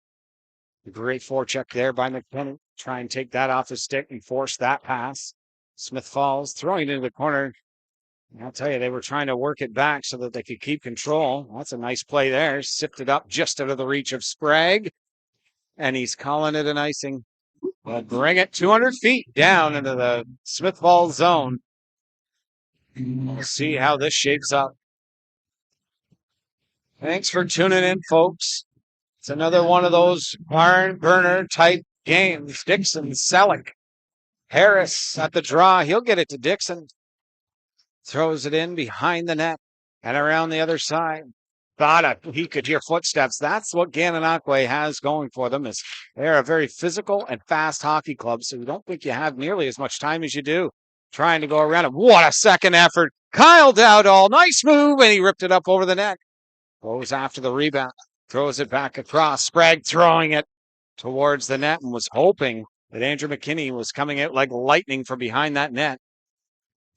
A great forecheck there by McKinney. Try and take that off the stick and force that pass. Smith Falls throwing it into the corner. I'll tell you, they were trying to work it back so that they could keep control. That's a nice play there. Sifted up just out of the reach of Sprague. And he's calling it an icing. Well, bring it 200 feet down into the Smith Falls zone. We'll see how this shapes up. Thanks for tuning in, folks. It's another one of those barn burner type games. Dixon, Selleck, Harris at the draw. He'll get it to Dixon. Throws it in behind the net and around the other side. Thought he could hear footsteps. That's what Gananoque has going for them. Is they're a very physical and fast hockey club, so you don't think you have nearly as much time as you do trying to go around it. What a second effort. Kyle Dowdall, nice move, and he ripped it up over the net. Goes after the rebound. Throws it back across. Sprague throwing it towards the net and was hoping that Andrew McKinney was coming out like lightning from behind that net.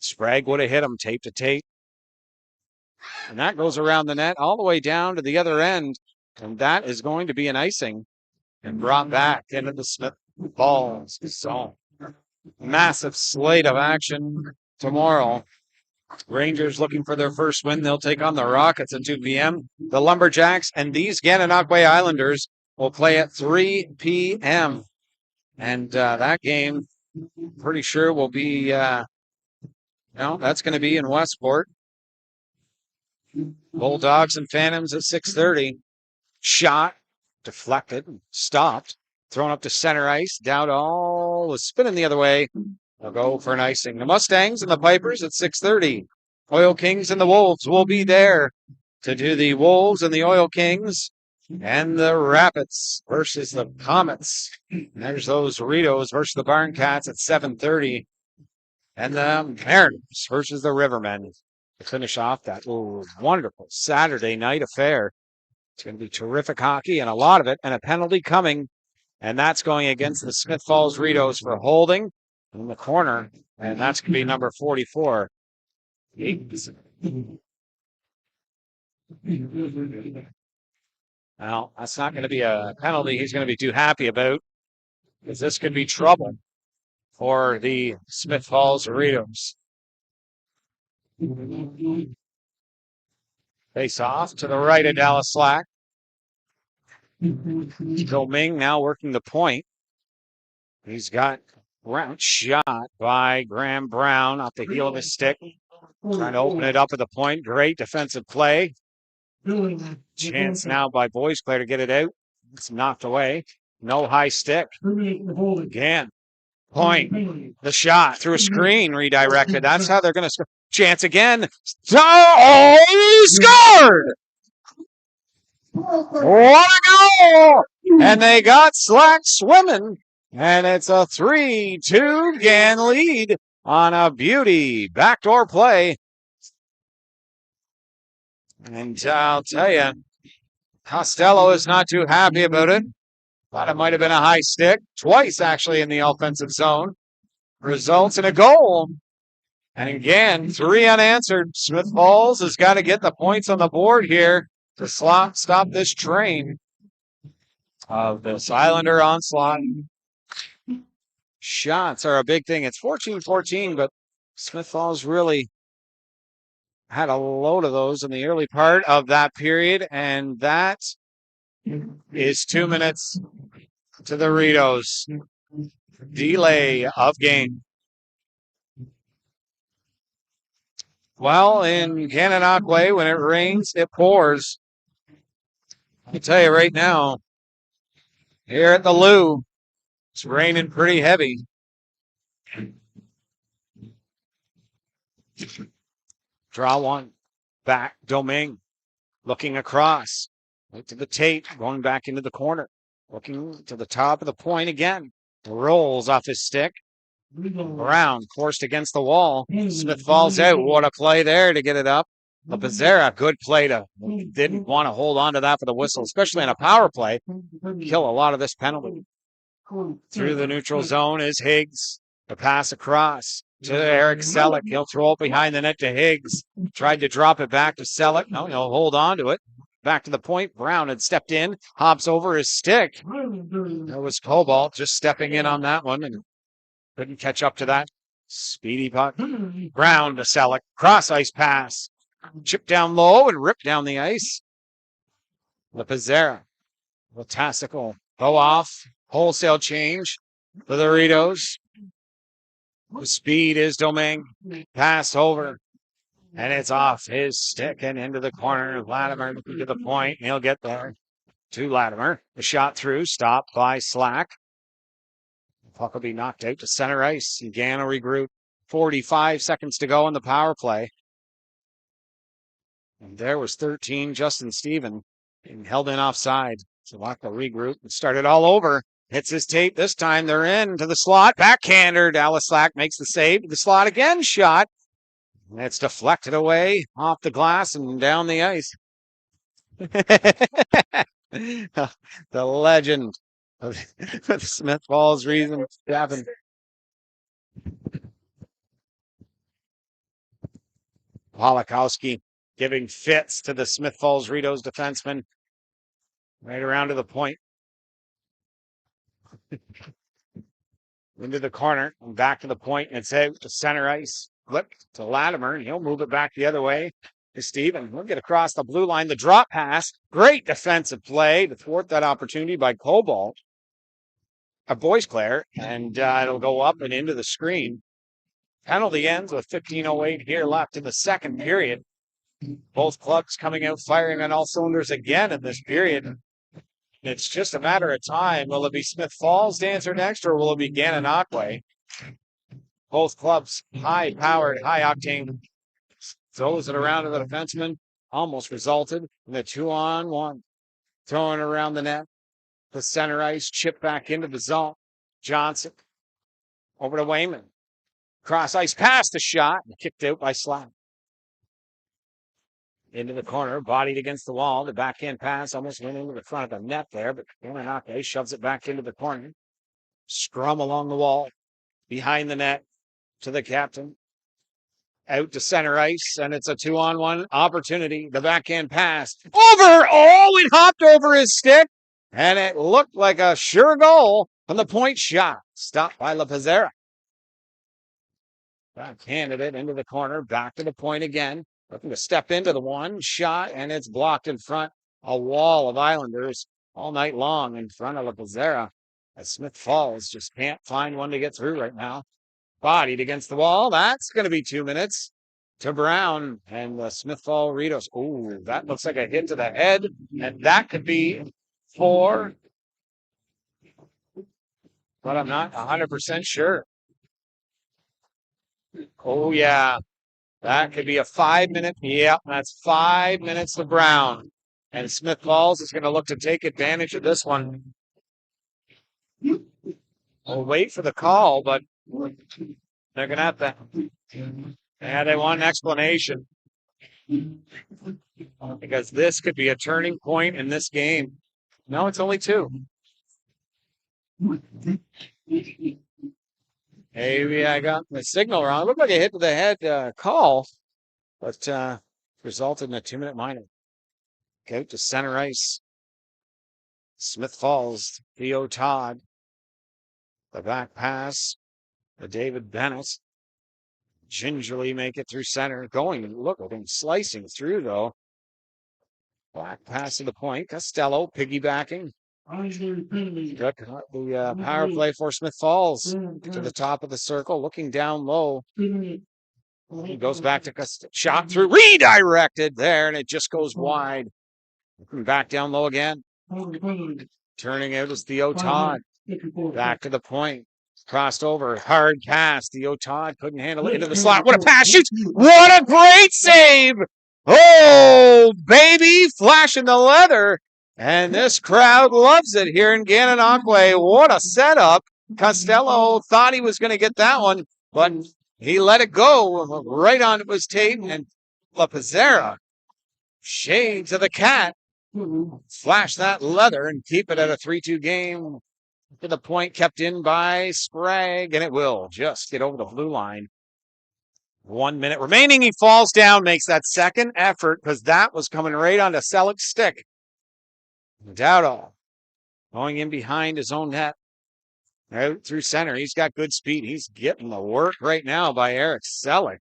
Sprague would have hit him tape to tape. And that goes around the net all the way down to the other end. And that is going to be an icing and brought back into the Smith Falls zone. Massive slate of action tomorrow Rangers looking for their first win. They'll take on the Rockets at 2 p.m. The Lumberjacks and these Gananoque Islanders will play at 3 p.m. And that game, pretty sure, will be, that's going to be in Westport. Bulldogs and Phantoms at 6:30. Shot, deflected, stopped, thrown up to center ice. Dowdall was spinning the other way. They'll go for an icing. The Mustangs and the Pipers at 6:30. Oil Kings and the Wolves will be there to do the Wolves and the Oil Kings and the Rapids versus the Comets. And there's those Rideaus versus the Barn Cats at 7:30. And the Mariners versus the Rivermen to finish off that wonderful Saturday night affair. It's going to be terrific hockey and a lot of it, and a penalty coming. And that's going against the Smith Falls Rideaus for holding in the corner. And that's going to be number 44. Well, that's not going to be a penalty he's going to be too happy about, because this could be trouble for the Smith Falls Rideaus. Face off to the right of Dallas Slack. Ming now working the point. He's got round shot by Graham Brown off the heel of his stick. Trying to open it up at the point. Great defensive play. Chance now by Boys Clare to get it out. It's knocked away. No high stick. Again. Point. The shot through a screen redirected. That's how they're going to score. Chance again. Oh, he scored! What a goal! And they got Slack swimming. And it's a 3-2 Gan lead on a beauty backdoor play. And I'll tell you, Costello is not too happy about it. Thought it might have been a high stick. Twice, actually, in the offensive zone. Results in a goal. And again, 3 unanswered. Smith Falls has got to get the points on the board here to stop this train of this Islander onslaught. Shots are a big thing. It's 14-14, but Smith Falls really had a load of those in the early part of that period, and that is 2 minutes to the Rideaus. Delay of game. Well, in Gananoque, when it rains, it pours. I tell you right now, here at the Lou, it's raining pretty heavy. Draw one. Back. Domingue. Looking across. Right to the tape. Going back into the corner. Looking to the top of the point again. Rolls off his stick. Brown forced against the wall. Smith falls out. What a play there to get it up. Pizzera, good play to didn't want to hold on to that for the whistle, especially in a power play. Kill a lot of this penalty. Through the neutral zone is Higgs. The pass across to Eric Selleck. He'll throw it behind the net to Higgs. Tried to drop it back to Selleck. No, he'll hold on to it. Back to the point. Brown had stepped in. Hops over his stick. There was Cobalt just stepping in on that one and couldn't catch up to that. Speedy puck. Brown to Selleck. Cross ice pass. Chip down low and rip down the ice. The Pizzera. The Tassical. Go off. Wholesale change for the Rideaus. The speed is Domingue. Pass over. And it's off his stick and into the corner. Latimer to the point. He'll get there. To Latimer. The shot through. Stopped by Slack. The puck will be knocked out to center ice. Gan will regroup. 45 seconds to go on the power play. And there was 13, Justin Stephen, being held in offside. So Locke will regroup and start it all over. Hits his tape. This time they're in to the slot. Backhander. Dallas Slack makes the save. The slot again. Shot. And it's deflected away off the glass and down the ice. The legend of the Smith Falls reason happened. Polakowski giving fits to the Smith Falls Rideaus defenseman. Right around to the point. Into the corner and back to the point, and it's out to center ice. flip to Latimer, and he'll move it back the other way to Steven. We'll get across the blue line. The drop pass. Great defensive play to thwart that opportunity by Cobalt. Boys Claire, and it'll go up and into the screen. Penalty ends with 15:08 here left in the second period. Both clubs coming out firing on all cylinders again in this period. It's just a matter of time. Will it be Smith Falls to answer next, or will it be Gananoque? Both clubs high-powered, high-octane throws it around to the defenseman. Almost resulted in the 2-on-1. Throwing around the net. The center ice, chip back into the zone. Johnson over to Wayman. Cross ice past the shot, and kicked out by Slack. Into the corner, bodied against the wall. The backhand pass almost went into the front of the net there, but Gananoque shoves it back into the corner. Scrum along the wall, behind the net to the captain. Out to center ice, and it's a 2-on-1 opportunity. The backhand pass. It hopped over his stick, and it looked like a sure goal from the point shot. Stopped by La Pizarra. Backhanded it into the corner, back to the point again. Looking to step into the one shot, and it's blocked in front. A wall of Islanders all night long in front of La Pizarra. As Smith Falls just can't find one to get through right now. Bodied against the wall. That's going to be 2 minutes to Brown and the Smith Falls Rideaus. Ooh, that looks like a hit to the head, and that could be 4. But I'm not 100% sure. Oh, yeah. That could be a 5-minute. Yep, that's 5 minutes to Brown. And Smith Falls is going to look to take advantage of this one. We'll wait for the call, but they're going to have to. Yeah, they want an explanation. Because this could be a turning point in this game. No, it's only 2. Maybe I got the signal wrong. It looked like a hit to the head call, but resulted in a 2-minute minor. Out to center ice. Smith Falls, Theo Todd. The back pass to David Bennett. Gingerly make it through center. Look at him slicing through, though. Back pass to the point. Costello piggybacking. The power play for Smith Falls to the top of the circle, looking down low. He goes back to shot through, redirected there, and it just goes wide. Looking back down low again. Turning out is Theo Todd. Back to the point. Crossed over. Hard pass. Theo Todd couldn't handle it into the slot. What a pass. Shoots. What a great save. Oh, baby. Flashing the leather. And this crowd loves it here in Gananoque. What a setup. Costello thought he was going to get that one, but he let it go right onto his tape. And La Pizarra, shades of the cat, flash that leather and keep it at a 3-2 game. To the point kept in by Sprague, and it will just get over the blue line. 1 minute remaining. He falls down, makes that second effort because that was coming right onto Selleck's stick. Dowdall going in behind his own net. Out through center. He's got good speed. He's getting the work right now by Eric Selleck.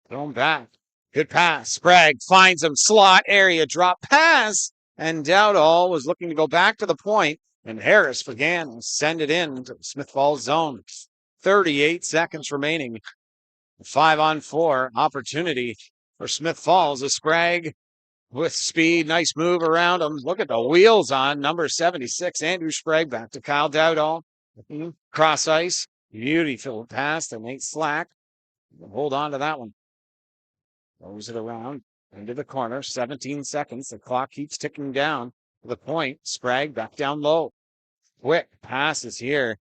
Thrown back. Good pass. Sprague finds him. Slot area drop pass. And Dowdall was looking to go back to the point. And Harris began to send it in to Smith Falls zone. 38 seconds remaining. 5-on-4 opportunity for Smith Falls. A Sprague with speed. Nice move around him. Look at the wheels on number 76. Andrew Sprague back to Kyle Dowdall. Cross ice. Beautiful pass to Nate Slack. Hold on to that one. Throws it around into the corner. 17 seconds. The clock keeps ticking down. To the point. Sprague back down low. Quick passes here.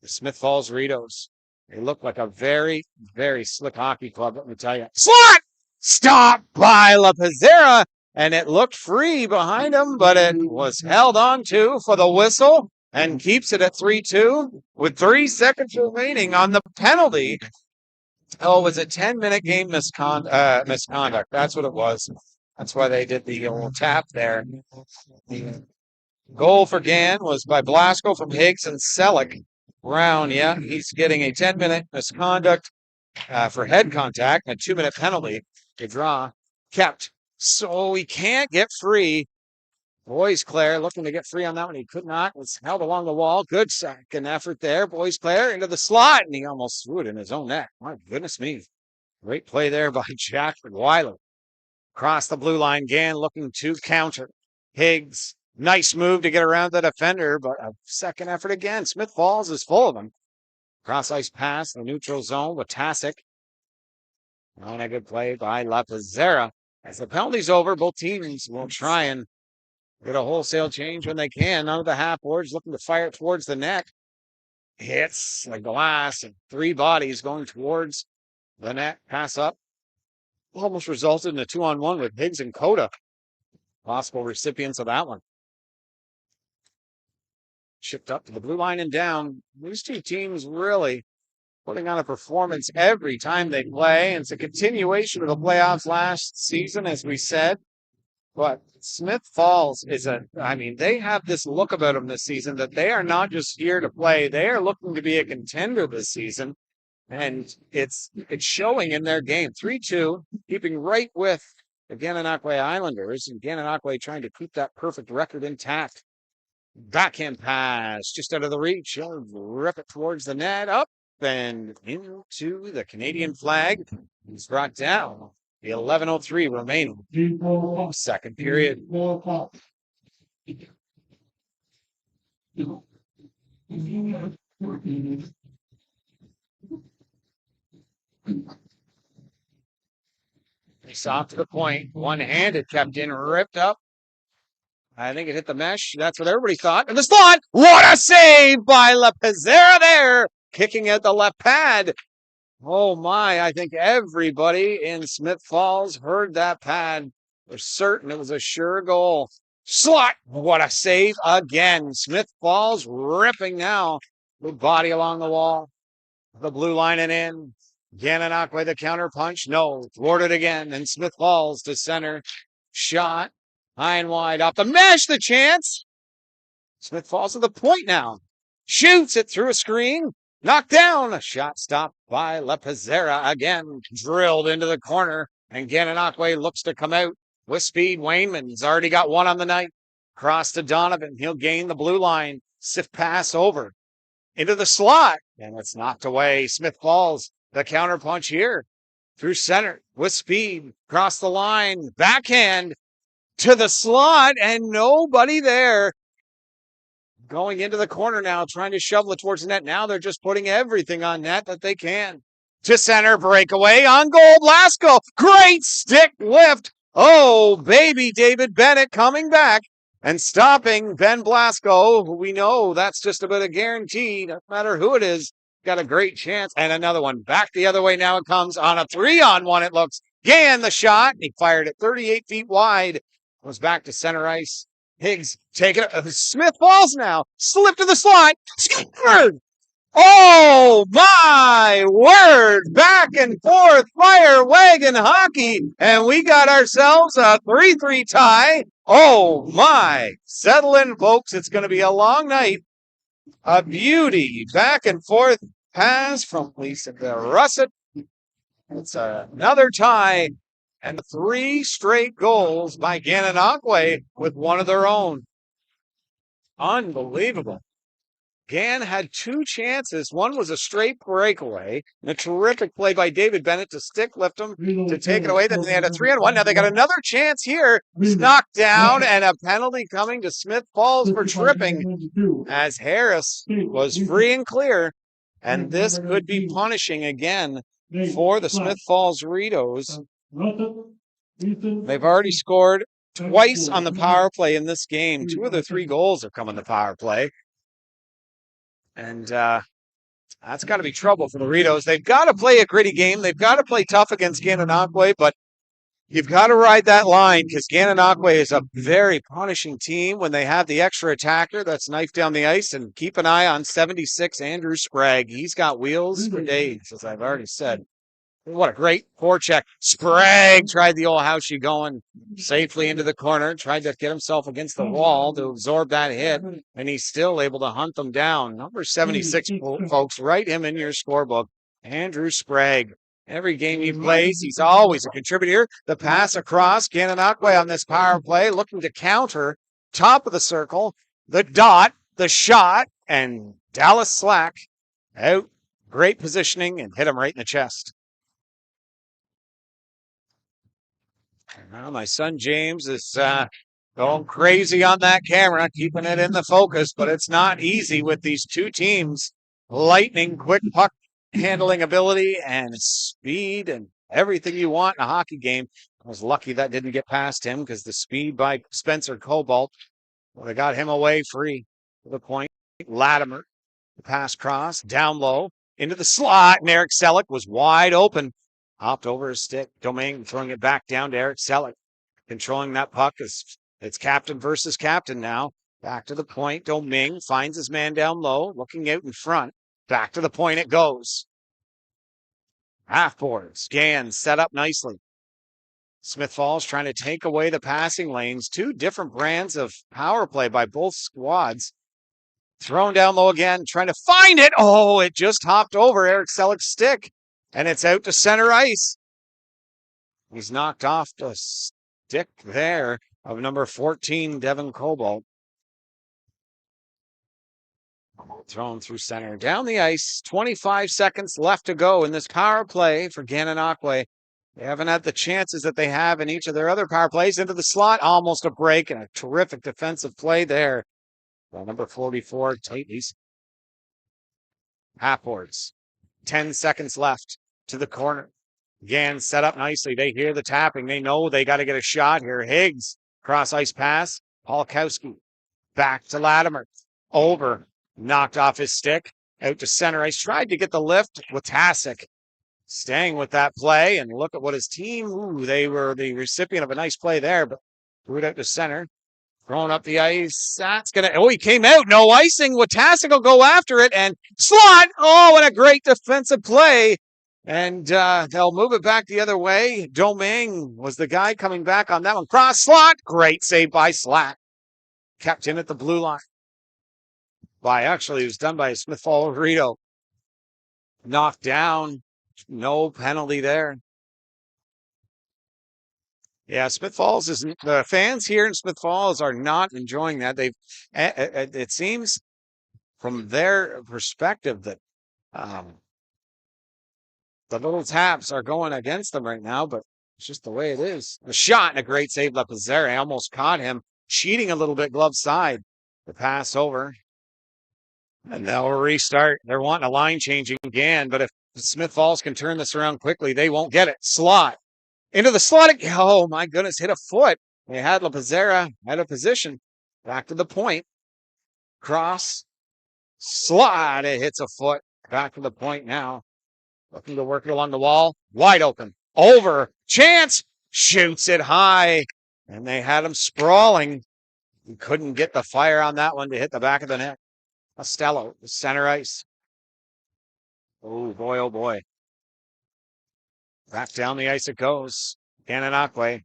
The Smith Falls Rideaus. They look like a very, very slick hockey club, let me tell you. Slot! Stopped by La Pizarra, and it looked free behind him, but it was held on to for the whistle and keeps it at 3-2 with 3 seconds remaining on the penalty. Oh, it was a 10-minute game misconduct. That's what it was. That's why they did the old tap there. The goal for Gann was by Blasco from Higgs and Selleck. Brown, yeah, he's getting a 10-minute misconduct for head contact, a 2-minute penalty. The draw kept. So he can't get free. Boys Claire looking to get free on that one. He could not. Was held along the wall. Good second effort there. Boys Claire into the slot, and he almost threw it in his own net. My goodness me. Great play there by Jack Weiler. Across the blue line, Gann looking to counter. Higgs, nice move to get around the defender, but a second effort again. Smith Falls is full of them. Cross ice pass, the neutral zone with Tasic. And a good play by La Pizzera. As the penalty's over, both teams will try and get a wholesale change when they can. None of the half boards looking to fire it towards the net. Hits the glass and 3 bodies going towards the net. Pass up. Almost resulted in a 2-on-1 with Higgs and Coda. Possible recipients of that one. Shipped up to the blue line and down. These two teams really putting on a performance every time they play. And it's a continuation of the playoffs last season, as we said. But Smith Falls they have this look about them this season that they are not just here to play. They are looking to be a contender this season. And it's showing in their game. 3-2, keeping right with the Gananoque Islanders. And Gananoque trying to keep that perfect record intact. Backhand pass just out of the reach. He'll rip it towards the net. Up and into the Canadian flag. He's brought down. The 11:03 remaining. Second period. Face off to the point. One-handed, kept in, ripped up. I think it hit the mesh. That's what everybody thought. And the slot! What a save by La Pizzera there! Kicking out the left pad. Oh my, I think everybody in Smith Falls heard that pad. They're certain it was a sure goal. Slot! What a save again. Smith Falls ripping now. Good body along the wall. The blue line and in. Gananoque the counter punch. No. Thwarted again. And Smith Falls to center. Shot. High and wide. Off the mesh. The chance. Smith Falls to the point now. Shoots it through a screen. Knocked down. A shot stopped by La Pizzera again. Drilled into the corner. And Gananoque looks to come out with speed. Wayman's already got one on the night. Cross to Donovan. He'll gain the blue line. Sift pass over. Into the slot. And it's knocked away. Smith Falls. The counter punch here. Through center. With speed. Cross the line. Backhand. To the slot. And nobody there. Going into the corner now, trying to shovel it towards the net. Now they're just putting everything on net that they can. To center, breakaway on goal. Blasco, great stick lift. Oh, baby David Bennett coming back and stopping Ben Blasco, who we know that's just about a guarantee. No matter who it is, got a great chance. And another one back the other way. Now it comes on a 3-on-1. It looks. Gann the shot. He fired it 38 feet wide. Goes back to center ice. Higgs taking it. Smith Falls now. Slip to the slot. Scored! Oh, my word. Back and forth. Fire wagon hockey. And we got ourselves a 3-3 tie. Oh, my. Settle in, folks. It's going to be a long night. A beauty. Back and forth pass from Lisa to Russet. It's another tie. And 3 straight goals by Gananoque with one of their own. Unbelievable. Gann had 2 chances. One was a straight breakaway and a terrific play by David Bennett to stick lift him to take it away. Then they had a 3-on-1. Now they got another chance here. It's knocked down and a penalty coming to Smith Falls for tripping as Harris was free and clear. And this could be punishing again for the Smith Falls Rideaus. They've already scored twice on the power play in this game. 2 of the 3 goals have come on the power play. And that's got to be trouble for the Rideaus. They've got to play a gritty game. They've got to play tough against Gananoque, but you've got to ride that line because Gananoque is a very punishing team when they have the extra attacker that's knifed down the ice. And keep an eye on 76 Andrew Sprague. He's got wheels for days, as I've already said. What a great forecheck. Sprague tried the old housey going safely into the corner, tried to get himself against the wall to absorb that hit, and he's still able to hunt them down. Number 76, folks, write him in your scorebook. Andrew Sprague. Every game he plays, he's always a contributor. The pass across, Gananoque on this power play, looking to counter. Top of the circle, the dot, the shot, and Dallas Slack out. Great positioning and hit him right in the chest. Well, my son James is going crazy on that camera, keeping it in the focus, but it's not easy with these two teams. Lightning quick puck handling ability and speed and everything you want in a hockey game. I was lucky that didn't get past him because the speed by Spencer Cobalt would have got him away free to the point. Latimer, the pass cross, down low, into the slot, and Eric Selleck was wide open. Hopped over his stick. Domingue throwing it back down to Eric Selleck. Controlling that puck. It's captain versus captain now. Back to the point. Domingue finds his man down low, looking out in front. Back to the point it goes. Half boards. Gan set up nicely. Smith Falls trying to take away the passing lanes. Two different brands of power play by both squads. Thrown down low again, trying to find it. Oh, it just hopped over Eric Selleck's stick. And it's out to center ice. He's knocked off the stick there of number 14, Devin Cobalt. Thrown through center. Down the ice. 25 seconds left to go in this power play for Gananoque. They haven't had the chances that they have in each of their other power plays. Into the slot. Almost a break and a terrific defensive play there. Well, number 44, Tateys. Halfboards. 10 seconds left to the corner. Gan set up nicely. They hear the tapping. They know they got to get a shot here. Higgs, cross ice pass. Polkowski back to Latimer. Over. Knocked off his stick. Out to center ice. Tried to get the lift with Tasek. Staying with that play. And look at what his team. Ooh, they were the recipient of a nice play there, but threw it out to center. Throwing up the ice. That's going to. Oh, he came out. No icing. Watasek will go after it. And slot. Oh, and a great defensive play. And they'll move it back the other way. Domingue was the guy coming back on that one. Cross slot. Great save by Slack. Kept in at the blue line. Actually, it was done by Smith Falls Rideaus. Knocked down. No penalty there. Yeah, Smith Falls is the fans here in Smith Falls are not enjoying that. It seems from their perspective that the little taps are going against them right now, but it's just the way it is. A shot and a great save by Pizzere. Almost caught him cheating a little bit glove side. The pass over. And they'll restart. They're wanting a line changing again, but if Smith Falls can turn this around quickly, they won't get it. Slot. Into the slot. Oh, my goodness. Hit a foot. They had La Pizzera out of position. Back to the point. Cross. Slot. It hits a foot. Back to the point now. Looking to work it along the wall. Wide open. Over. Chance. Shoots it high. And they had him sprawling. He couldn't get the fire on that one to hit the back of the net. Costello, center ice. Oh, boy, oh, boy. Back down the ice it goes. Gananoque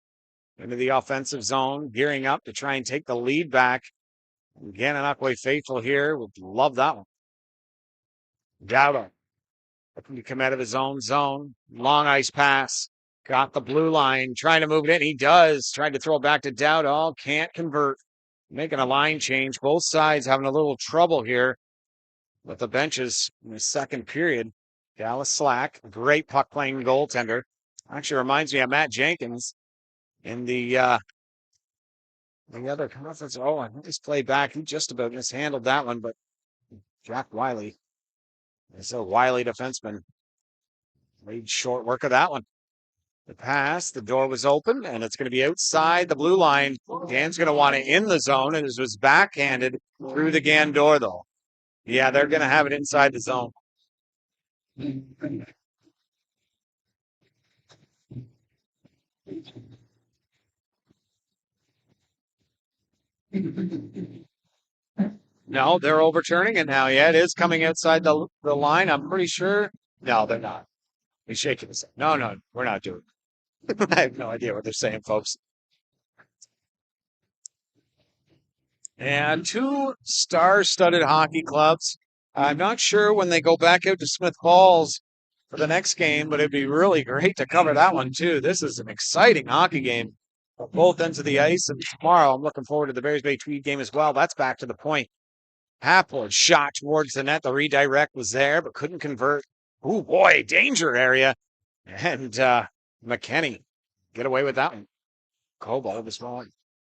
into the offensive zone, gearing up to try and take the lead back. Gananoque faithful here would love that one. Dowda looking to come out of his own zone. Long ice pass. Got the blue line. Trying to move it in. He does. Tried to throw it back to Dowda. Oh, can't convert. Making a line change. Both sides having a little trouble here with the benches in the second period. Dallas Slack, great puck playing goaltender. Actually reminds me of Matt Jenkins in the other conference. Oh, I nice play back. He just about mishandled that one, but Jack Wiley is a wily defenseman. Made short work of that one. The pass, the door was open, and it's going to be outside the blue line. Dan's going to want it in the zone, and it was backhanded through the Gan door, though. Yeah, they're going to have it inside the zone. No, they're overturning it now. Yeah, it is coming outside the line. I'm pretty sure. No, they're not. He's shaking his head. No, we're not doing it. I have no idea what they're saying, folks. And two star-studded hockey clubs. I'm not sure when they go back out to Smith Falls for the next game, but it'd be really great to cover that one too. This is an exciting hockey game on both ends of the ice. And tomorrow, I'm looking forward to the Bears Bay Tweed game as well. That's back to the point. Hapold shot towards the net. The redirect was there, but couldn't convert. Oh boy, danger area. And McKinney get away with that one. Kobo this one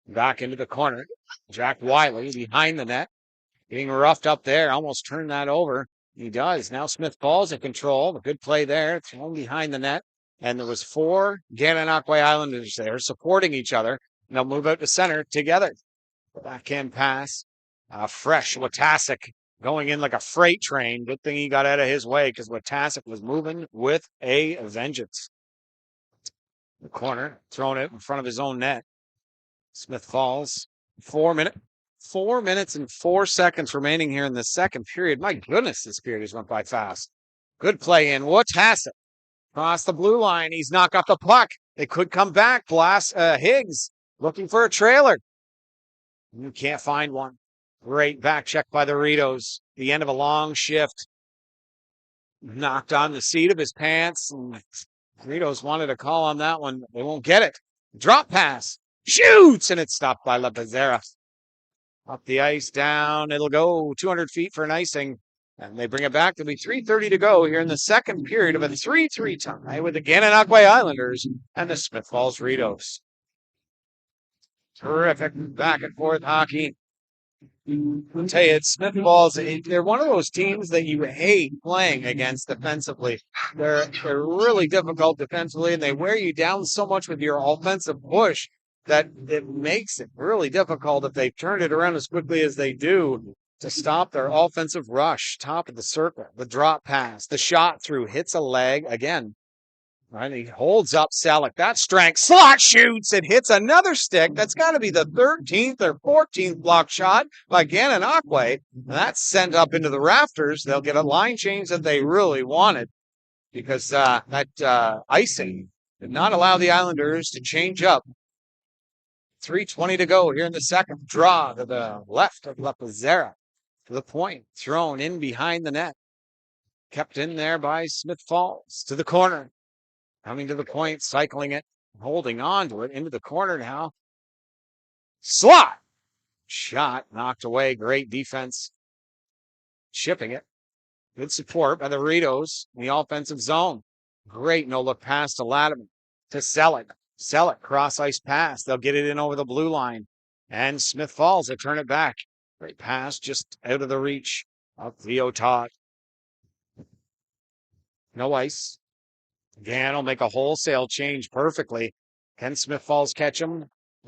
back into the corner. Jack Wiley behind the net. Getting roughed up there. Almost turned that over. He does. Now Smith Falls in control. A good play there. Thrown behind the net. And there was 4 Gananoque Islanders there supporting each other. And they'll move out to center together. Backhand pass. Fresh Watasek going in like a freight train. Good thing he got out of his way because Watasek was moving with a vengeance. The corner, thrown it in front of his own net. Smith Falls. 4 minutes and 4 seconds remaining here in the second period. My goodness, this period has went by fast. Good play in. Watasek across the blue line. He's knocked off the puck. It could come back. Higgs looking for a trailer. You can't find one. Great back check by the Rideaus. The end of a long shift. Knocked on the seat of his pants. And Rideaus wanted a call on that one. They won't get it. Drop pass. Shoots! And it's stopped by LaPazera. Up the ice, down. It'll go 200 feet for an icing. And they bring it back. There'll be 3:30 to go here in the second period of a 3-3 tie with the Gananoque Islanders and the Smith Falls Rideaus. Terrific back and forth hockey. I'll tell you, it's Smith Falls. They're one of those teams that you hate playing against defensively. They're really difficult defensively, and they wear you down so much with your offensive push that it makes it really difficult if they turn it around as quickly as they do to stop their offensive rush. Top of the circle, the drop pass, the shot through, hits a leg again. Right, he holds up Selleck. That strength. Slot shoots. It hits another stick. That's got to be the 13th or 14th block shot by Gananoque. That's sent up into the rafters. They'll get a line change that they really wanted because that icing did not allow the Islanders to change up. 3:20 to go here in the second. Draw to the left of LaPazera to the point. Thrown in behind the net. Kept in there by Smith Falls to the corner. Coming to the point, cycling it, holding on to it into the corner now. Slot! Shot knocked away. Great defense. Shipping it. Good support by the Rideaus in the offensive zone. Great no-look pass to Latimer. To Selleck. Selleck, cross-ice pass. They'll get it in over the blue line. And Smith Falls, they turn it back. Great pass just out of the reach of Theo Todd. No ice. Again, will make a wholesale change perfectly. Can Smith Falls catch him?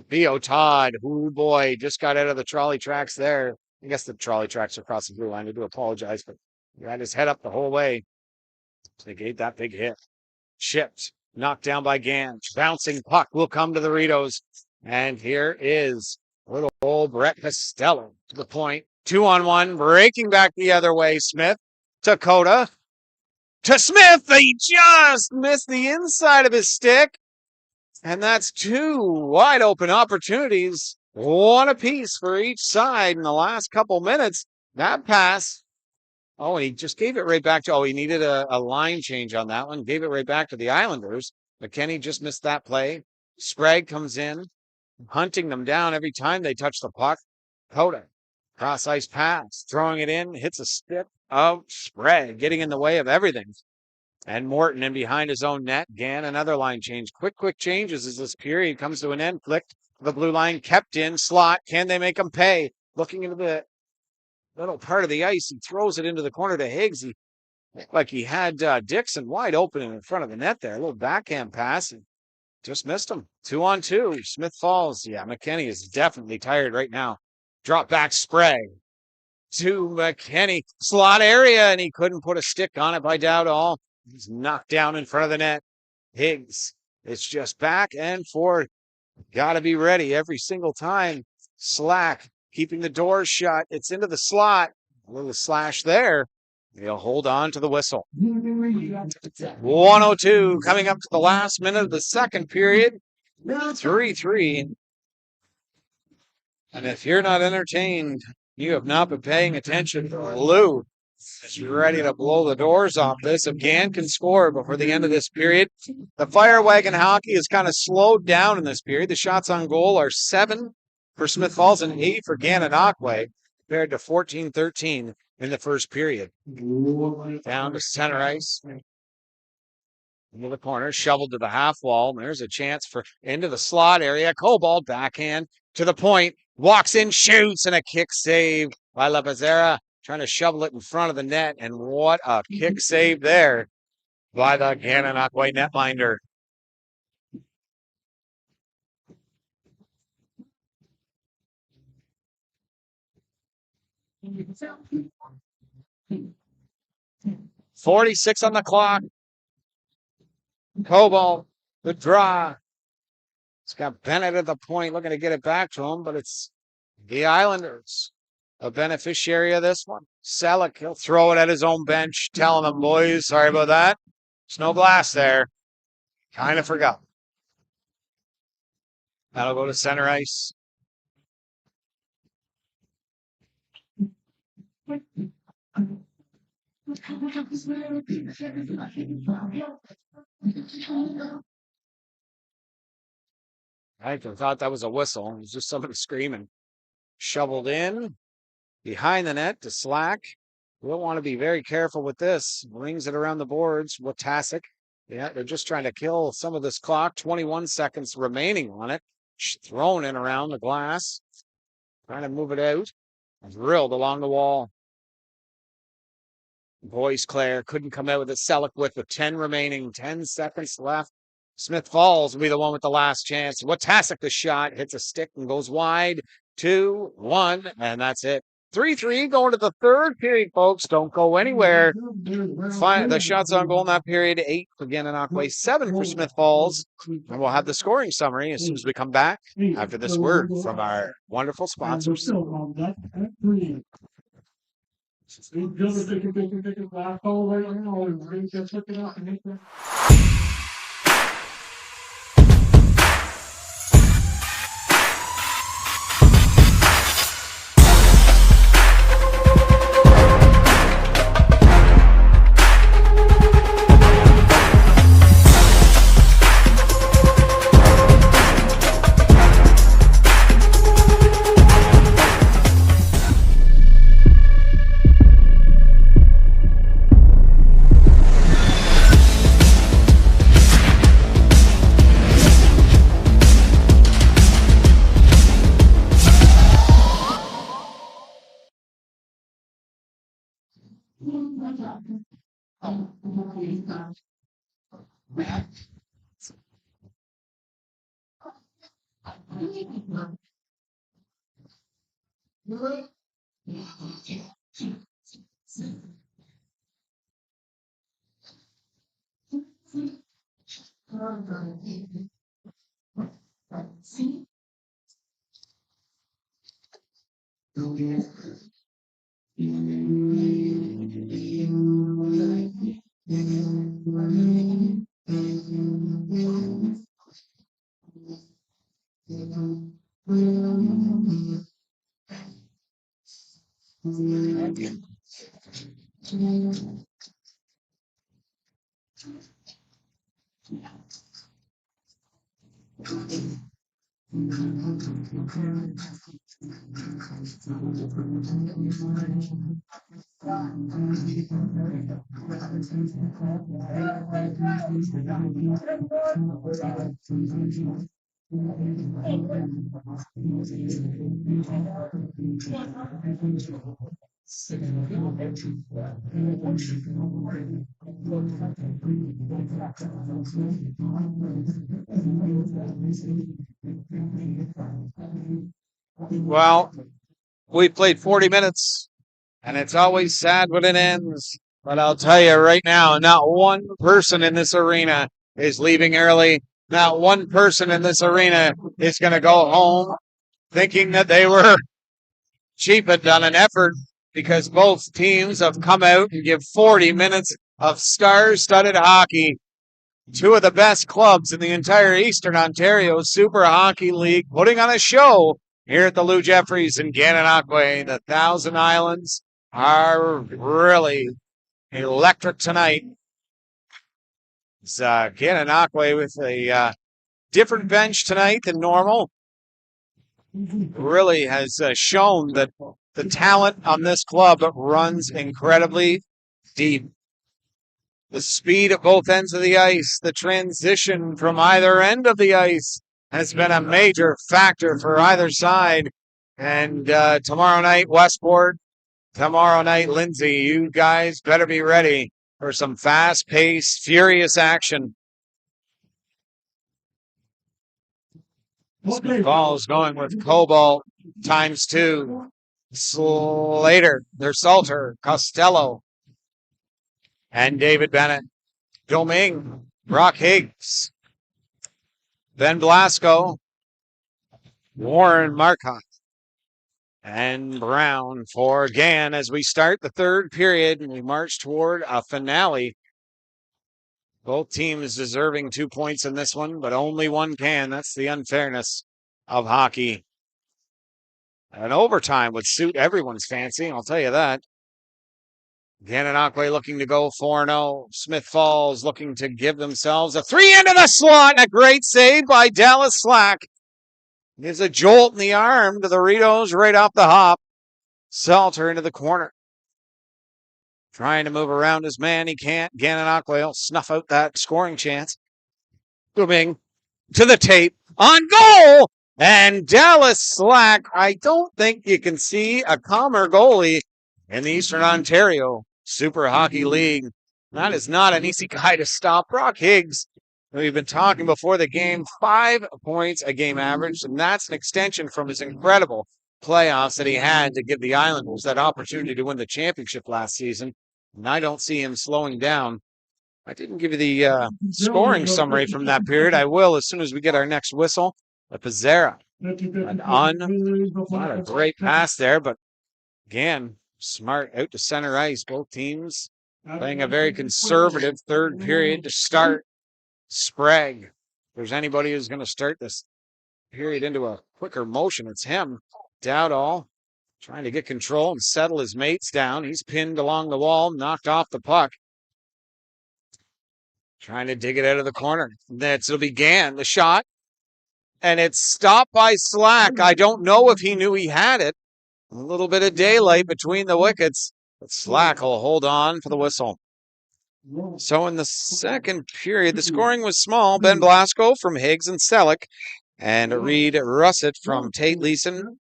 Theo Todd, oh boy, just got out of the trolley tracks there. I guess the trolley tracks are across the blue line. I do apologize, but he had his head up the whole way. So they gave that big hit. Chipped, knocked down by Gans. Bouncing puck will come to the Rideaus. And here is little old Brett Costello to the point. 2-on-1, breaking back the other way. Smith, Dakota. To Smith, he just missed the inside of his stick. And that's 2 wide open opportunities, 1 apiece for each side in the last couple minutes. That pass. Oh, and he just gave it right back to, he needed a line change on that one. Gave it right back to the Islanders. McKinney just missed that play. Sprague comes in, hunting them down every time they touch the puck. Coda, cross-ice pass, throwing it in, hits a stick of Sprague, getting in the way of everything. And Morton in behind his own net. Gann, another line change. Quick changes as this period comes to an end. Flicked the blue line, kept in slot. Can they make him pay? Looking into the little part of the ice, he throws it into the corner to Higgs. He looked like he had Dixon wide open in front of the net there. A little backhand pass and just missed him. 2-on-2. Smith Falls. Yeah, McKinney is definitely tired right now. Drop back Sprague to McKinney. Slot area, and he couldn't put a stick on it by Dowdall. He's knocked down in front of the net. Higgs, it's just back and forth. Got to be ready every single time. Slack, keeping the doors shut. It's into the slot. A little slash there. He'll hold on to the whistle. 1:02 coming up to the last minute of the second period. 3-3. And if you're not entertained, you have not been paying attention. Lou is ready to blow the doors off this. If Gan can score before the end of this period, the Fire Wagon hockey is kind of slowed down in this period. The shots on goal are 7 for Smith Falls and 8 for Gananoque, compared to 14-13 in the first period. Down to center ice. Into the corner, shoveled to the half wall. There's a chance for into the slot area. Cobalt backhand to the point. Walks in, shoots, and a kick save by La Pizarra. Trying to shovel it in front of the net. And what a kick save there by the Gananoque netminder. .46 on the clock. Cobalt, the draw. It's got Bennett at the point looking to get it back to him, but it's the Islanders, a beneficiary of this one. Selleck, he'll throw it at his own bench, telling them, boys, sorry about that. There's no glass there. Kind of forgot. That'll go to center ice. I thought that was a whistle. It was just somebody screaming. Shoveled in behind the net to Slack. We'll want to be very careful with this. Rings it around the boards. Watasic. Yeah, they're just trying to kill some of this clock. 21 seconds remaining on it. Thrown in around the glass. Trying to move it out. Drilled along the wall. Boyce Claire couldn't come out with a Selleck with 10 remaining. 10 seconds left. Smith Falls will be the one with the last chance. Watasic the shot, hits a stick and goes wide. 2-1, and that's it. 3-3 going to the third period, folks. Don't go anywhere. The shots on goal in that period, 8 for Gananoque, 7 for Smith Falls. And we'll have the scoring summary as soon as we come back after this word from our wonderful sponsors. Well, we played 40 minutes, and it's always sad when it ends. But I'll tell you right now, not one person in this arena is leaving early. Not one person in this arena is going to go home thinking that they were cheapened on an effort, because both teams have come out and give 40 minutes of star-studded hockey. Two of the best clubs in the entire Eastern Ontario Super Hockey League putting on a show here at the Lou Jeffries in Gananoque, the Thousand Islands are really electric tonight. It's Gananoque with a different bench tonight than normal. Really has shown that the talent on this club runs incredibly deep. The speed at both ends of the ice, the transition from either end of the ice has been a major factor for either side. And tomorrow night, Westport, tomorrow night, Lindsay, you guys better be ready for some fast-paced, furious action. Falls going with Cobalt ×2. Slater, there's Salter, Costello, and David Bennett. Doming, Brock Higgs, Ben Blasco, Warren Marcotte, and Brown for Gann as we start the third period and we march toward a finale. Both teams deserving 2 points in this one, but only one can. That's the unfairness of hockey. An overtime would suit everyone's fancy, I'll tell you that. Gananoque looking to go 4-0. Smith Falls looking to give themselves a 3 into the slot. A great save by Dallas Slack. Gives a jolt in the arm to the Rideaus right off the hop. Salter into the corner. Trying to move around his man. He can't. Gananoque will snuff out that scoring chance. Moving to the tape. On goal! And Dallas Slack. I don't think you can see a calmer goalie in the Eastern Ontario Super Hockey League. That is not an easy guy to stop. Brock Higgs, we've been talking before the game, 5 points a game average, and that's an extension from his incredible playoffs that he had to give the Islanders that opportunity to win the championship last season. And I don't see him slowing down. I didn't give you the scoring summary from that period. I will as soon as we get our next whistle. The Pizzera. Not a great pass there, but again, smart out to center ice. Both teams playing a very conservative third period to start. Sprague. If there's anybody who's going to start this period into a quicker motion, it's him. Dowdall trying to get control and settle his mates down. He's pinned along the wall, knocked off the puck. Trying to dig it out of the corner. It'll be Gann, the shot. And it's stopped by Slack. I don't know if he knew he had it. A little bit of daylight between the wickets, but Slack will hold on for the whistle. So in the second period, the scoring was small. Ben Blasco from Higgs and Selleck, and Reed Russet from Tate Leeson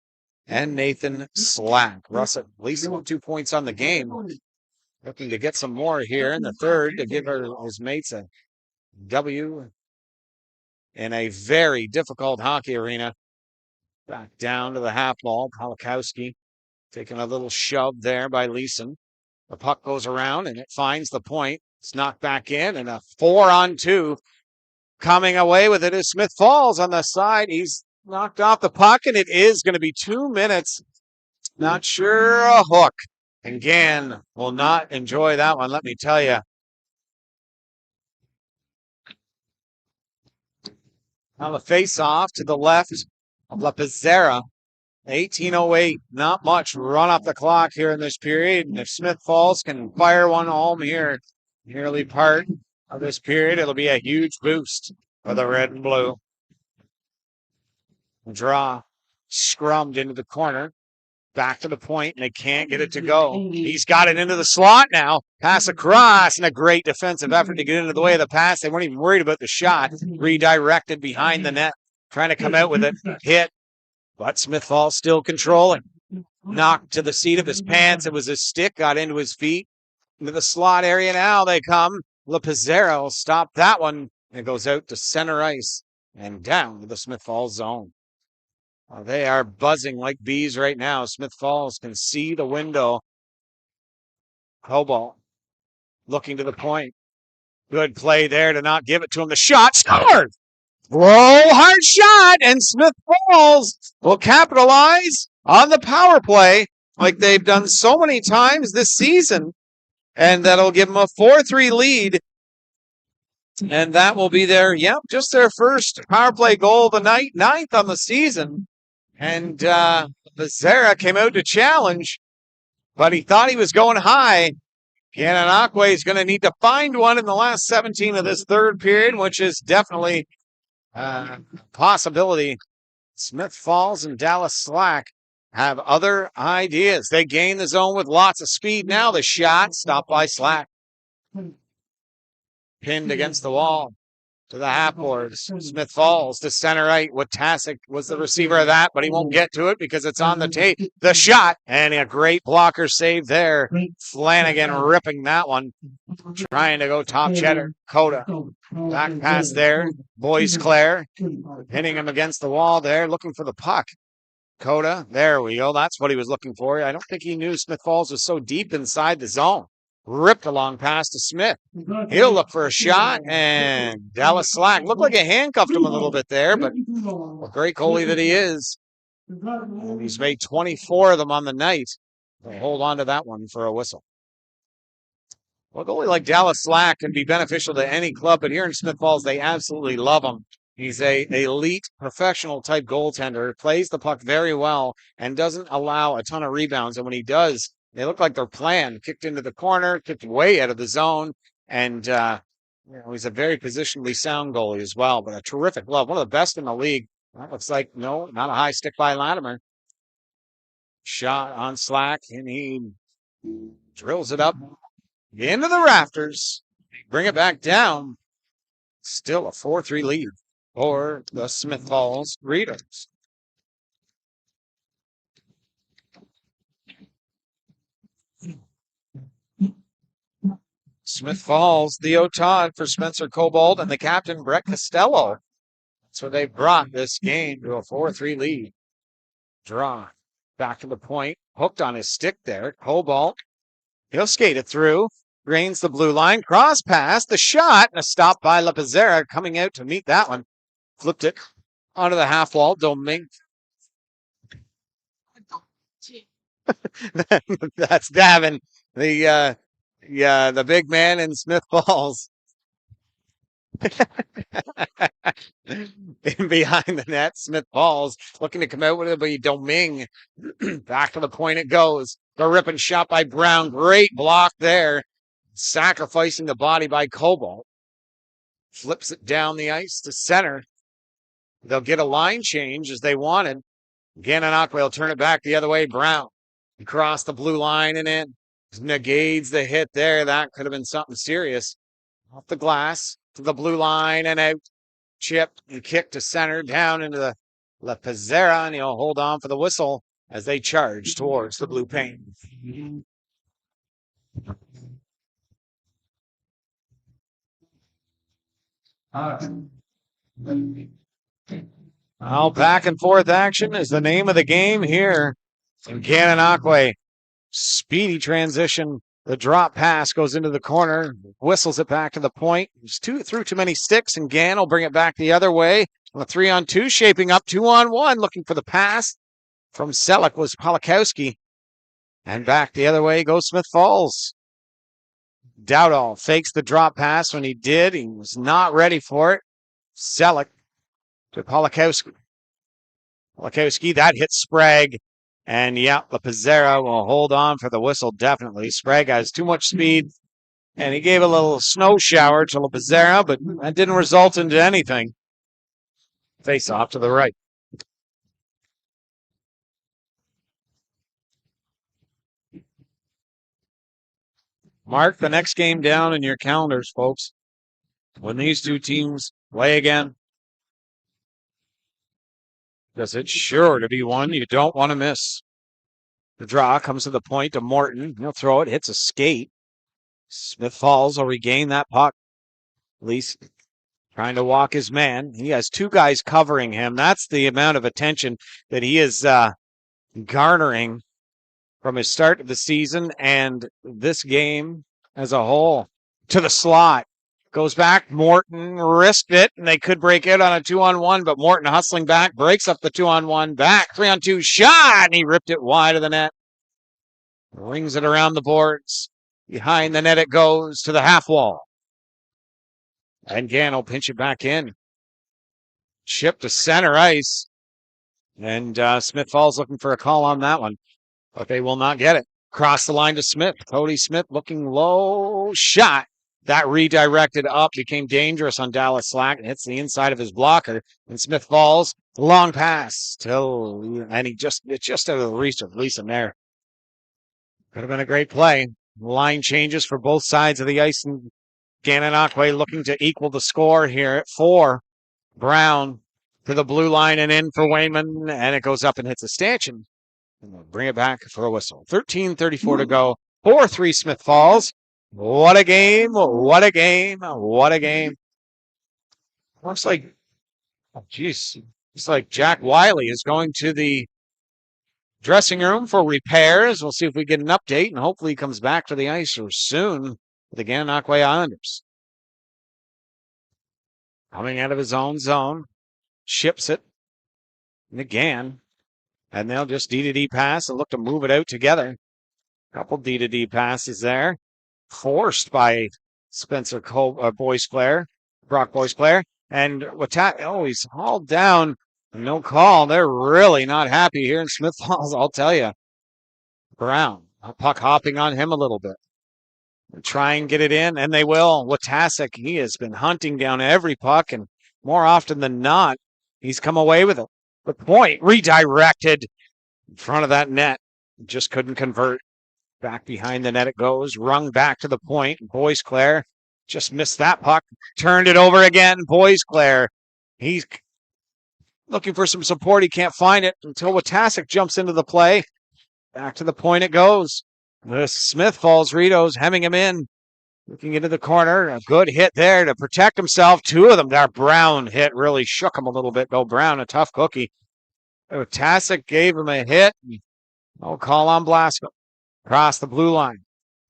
and Nathan Slack. Russet, Leeson, 2 points on the game. Looking to get some more here in the third to give his mates a W in a very difficult hockey arena. Back down to the half ball. Polakowski taking a little shove there by Leeson. The puck goes around and it finds the point. It's knocked back in and a 4-on-2. Coming away with it is Smith Falls on the side. He's knocked off the puck and it is going to be 2 minutes. Not sure a hook. And Gann will not enjoy that one, let me tell you. Now the face-off to the left of La Pizzera. 18:08, not much run off the clock here in this period. And if Smith Falls can fire one home here, nearly part of this period, it'll be a huge boost for the red and blue. Draw scrummed into the corner. Back to the point, and they can't get it to go. He's got it into the slot now. Pass across, and a great defensive effort to get into the way of the pass. They weren't even worried about the shot. Redirected behind the net, trying to come out with it. Hit, but Smith Falls still controlling. Knocked to the seat of his pants. It was his stick, got into his feet. Into the slot area now they come. La Pizzera will stop that one. And it goes out to center ice and down to the Smith Falls zone. They are buzzing like bees right now. Smith Falls can see the window. Cobalt looking to the point. Good play there to not give it to him. The shot scored. Whoa, hard shot. And Smith Falls will capitalize on the power play like they've done so many times this season. And that'll give them a 4-3 lead. And that will be just their first power play goal of the night, 9th on the season. And Pizzera came out to challenge, but he thought he was going high. Gananoque is going to need to find one in the last 17 of this third period, which is definitely a possibility. Smith Falls and Dallas Slack have other ideas. They gain the zone with lots of speed now. The shot stopped by Slack. Pinned against the wall to the half boards. Smith Falls to center right. Watasic was the receiver of that, but he won't get to it because it's on the tape. The shot, and a great blocker save there. Flanagan ripping that one. Trying to go top cheddar. Coda. Back pass there. Boyce Claire hitting him against the wall there, looking for the puck. Coda, there we go. That's what he was looking for. I don't think he knew Smith Falls was so deep inside the zone. Ripped a long pass to Smith. He'll look for a shot, and Dallas Slack looked like it handcuffed him a little bit there, but a great goalie that he is. And he's made 24 of them on the night. He'll hold on to that one for a whistle. Well, a goalie like Dallas Slack can be beneficial to any club, but here in Smith Falls, they absolutely love him. He's a elite professional type goaltender, plays the puck very well, and doesn't allow a ton of rebounds. And when he does, they look like they're planned. Kicked into the corner, kicked way out of the zone, and he's a very positionally sound goalie as well. But a terrific glove, one of the best in the league. That looks like no, not a high stick by Latimer. Shot on Slack, and he drills it up into the rafters. Bring it back down. Still a 4-3 lead for the Smith Falls Rideaus. Smith Falls, Theo Todd for Spencer Cobalt and the captain, Brett Costello. So they brought this game to a 4-3 lead. Draw back to the point. Hooked on his stick there. Cobalt. He'll skate it through. Drains the blue line. Cross pass. The shot. And a stop by La Pizzera coming out to meet that one. Flipped it onto the half wall. Domingue. That's Davin. The big man in Smith Falls. In behind the net, Smith Falls looking to come out with it, but Domingue. Back to the point it goes. The ripping shot by Brown. Great block there. Sacrificing the body by Cobalt. Flips it down the ice to center. They'll get a line change as they wanted. Gananoque will turn it back the other way. Brown across the blue line and in. Negates the hit there. That could have been something serious. Off the glass to the blue line and out. Chip and kick to center down into the La Pizzera, and he'll hold on for the whistle as they charge towards the blue paint. Well, back and forth action is the name of the game here in Gananoque. Speedy transition. The drop pass goes into the corner, whistles it back to the point. Threw too many sticks, and Gann will bring it back the other way. A 3-on-2 shaping up, 2-on-1, looking for the pass. From Selleck was Polakowski. And back the other way goes Smith Falls. Dowdall fakes the drop pass. When he did, he was not ready for it. Selleck to Polakowski. Polakowski, that hits Sprague. And yeah, La Pizzera will hold on for the whistle, definitely. Sprague has too much speed, and he gave a little snow shower to La Pizzera, but that didn't result into anything. Face off to the right. Mark the next game down in your calendars, folks. When these two teams play again, because it's sure to be one you don't want to miss. The draw comes to the point to Morton. He'll throw it, hits a skate. Smith Falls will regain that puck. At least trying to walk his man. He has two guys covering him. That's the amount of attention that he is garnering from his start of the season and this game as a whole. To the slot. Goes back. Morton risked it, and they could break it on a 2-on-1, but Morton hustling back, breaks up the 2-on-1, back, 3-on-2 shot, and he ripped it wide of the net. Rings it around the boards. Behind the net it goes to the half wall. And Gann will pinch it back in. Chip to center ice. And Smith Falls looking for a call on that one, but they will not get it. Cross the line to Smith. Cody Smith looking low. Shot. That redirected up, became dangerous on Dallas Slack, and hits the inside of his blocker. And Smith falls. Long pass. And it's just out of the reach of Leeson there. Could have been a great play. Line changes for both sides of the ice, and Gananoque looking to equal the score here at 4. Brown to the blue line and in for Wayman, and it goes up and hits a stanchion. And we'll bring it back for a whistle. 13:34 to go. 4-3 Smith Falls. What a game. What a game. What a game. Looks like, looks like Jack Wiley is going to the dressing room for repairs. We'll see if we get an update, and hopefully he comes back to the ice soon with the Gananoque Islanders. Coming out of his own zone. Ships it. And again. And they'll just D-to-D pass and look to move it out together. Couple D-to-D passes there. Forced by Spencer Boisclair, Brock Boisclair. And he's hauled down. No call. They're really not happy here in Smith Falls, I'll tell you. Brown, puck hopping on him a little bit. Try and get it in, and they will. Watasek, he has been hunting down every puck, and more often than not, he's come away with it. The point redirected in front of that net. Just couldn't convert. Back behind the net it goes. Rung back to the point. Boisclair just missed that puck. Turned it over again. Boisclair. He's looking for some support. He can't find it until Watasek jumps into the play. Back to the point it goes. The Smith Falls Rideaus hemming him in. Looking into the corner. A good hit there to protect himself. 2 of them. That Brown hit really shook him a little bit. Though Brown, a tough cookie. Watasek gave him a hit. No call on Blasco. Across the blue line.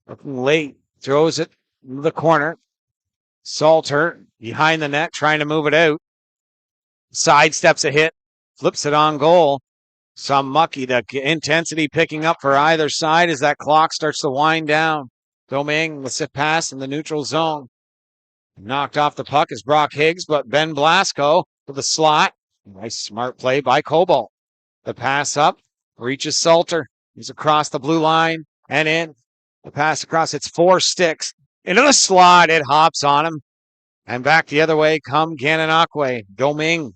Looking late. Throws it into the corner. Salter behind the net trying to move it out. Sidesteps a hit. Flips it on goal. Some mucky. The intensity picking up for either side as that clock starts to wind down. Domingue with it pass in the neutral zone. Knocked off the puck is Brock Higgs, but Ben Blasco to the slot. Nice smart play by Cobalt. The pass up. Reaches Salter. He's across the blue line and in. The pass across. It's 4 sticks. Into the slot. It hops on him. And back the other way come Gananoque. Domingue.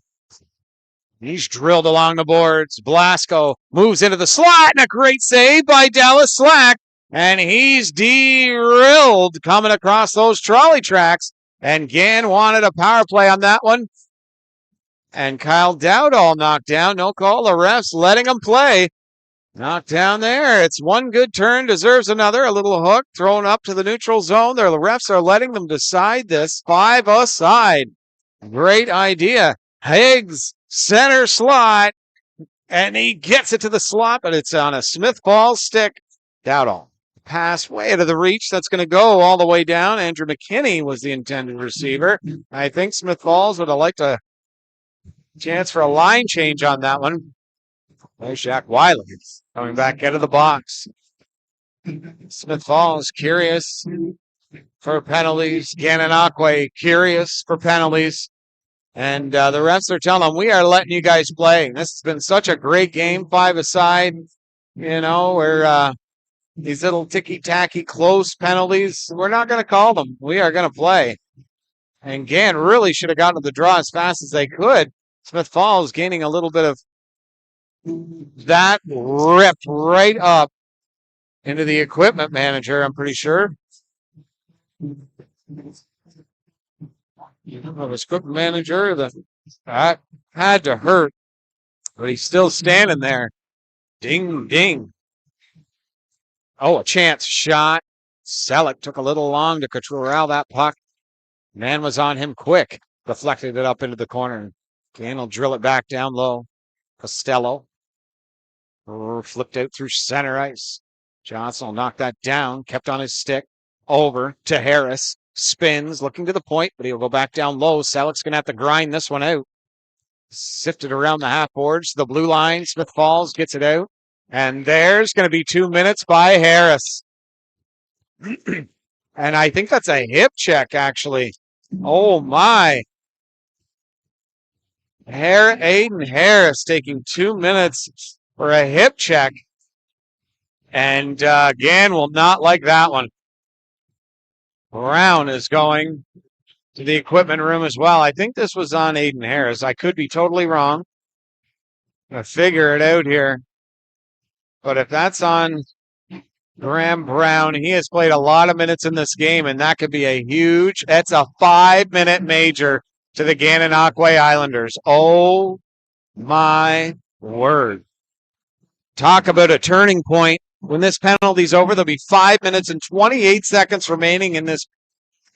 He's drilled along the boards. Blasco moves into the slot. And a great save by Dallas Slack. And he's derailed coming across those trolley tracks. And Gan wanted a power play on that one. And Kyle Dowdall knocked down. No call. The refs letting him play. Knocked down there. It's one good turn, deserves another. A little hook thrown up to the neutral zone there. The refs are letting them decide this. 5-a-side. Great idea. Higgs, center slot. And he gets it to the slot, but it's on a Smith Falls stick. Dowdall. Pass way out of the reach. That's going to go all the way down. Andrew McKinney was the intended receiver. I think Smith Falls would have liked a chance for a line change on that one. There's Jack Wiley coming back out of the box. Smith Falls curious for penalties. Gananoque curious for penalties. And the refs are telling them, we are letting you guys play. This has been such a great game, 5-a-side. You know, where these little ticky-tacky close penalties, we're not going to call them. We are going to play. And Gann really should have gotten to the draw as fast as they could. Smith Falls gaining a little bit of that, ripped right up into the equipment manager, I'm pretty sure. His equipment manager, that had to hurt, but he's still standing there. Ding, ding. Oh, a chance shot. Selleck took a little long to corral that puck. Man was on him quick. Deflected it up into the corner. Gann will drill it back down low. Costello. Flipped out through center ice. Johnson will knock that down. Kept on his stick. Over to Harris. Spins, looking to the point, but he'll go back down low. Selleck's going to have to grind this one out. Sifted around the half boards. The blue line. Smith Falls gets it out. And there's going to be 2 minutes by Harris. And I think that's a hip check, actually. Oh, my. Aiden Harris taking 2 minutes for a hip check. And Gann will not like that one. Brown is going to the equipment room as well. I think this was on Aiden Harris. I could be totally wrong. I'll figure it out here. But if that's on Graham Brown, he has played a lot of minutes in this game, and that could be a huge, that's a 5-minute major to the Gananoque Islanders. Oh my word. Talk about a turning point. When this penalty's over, there'll be 5 minutes and 28 seconds remaining in this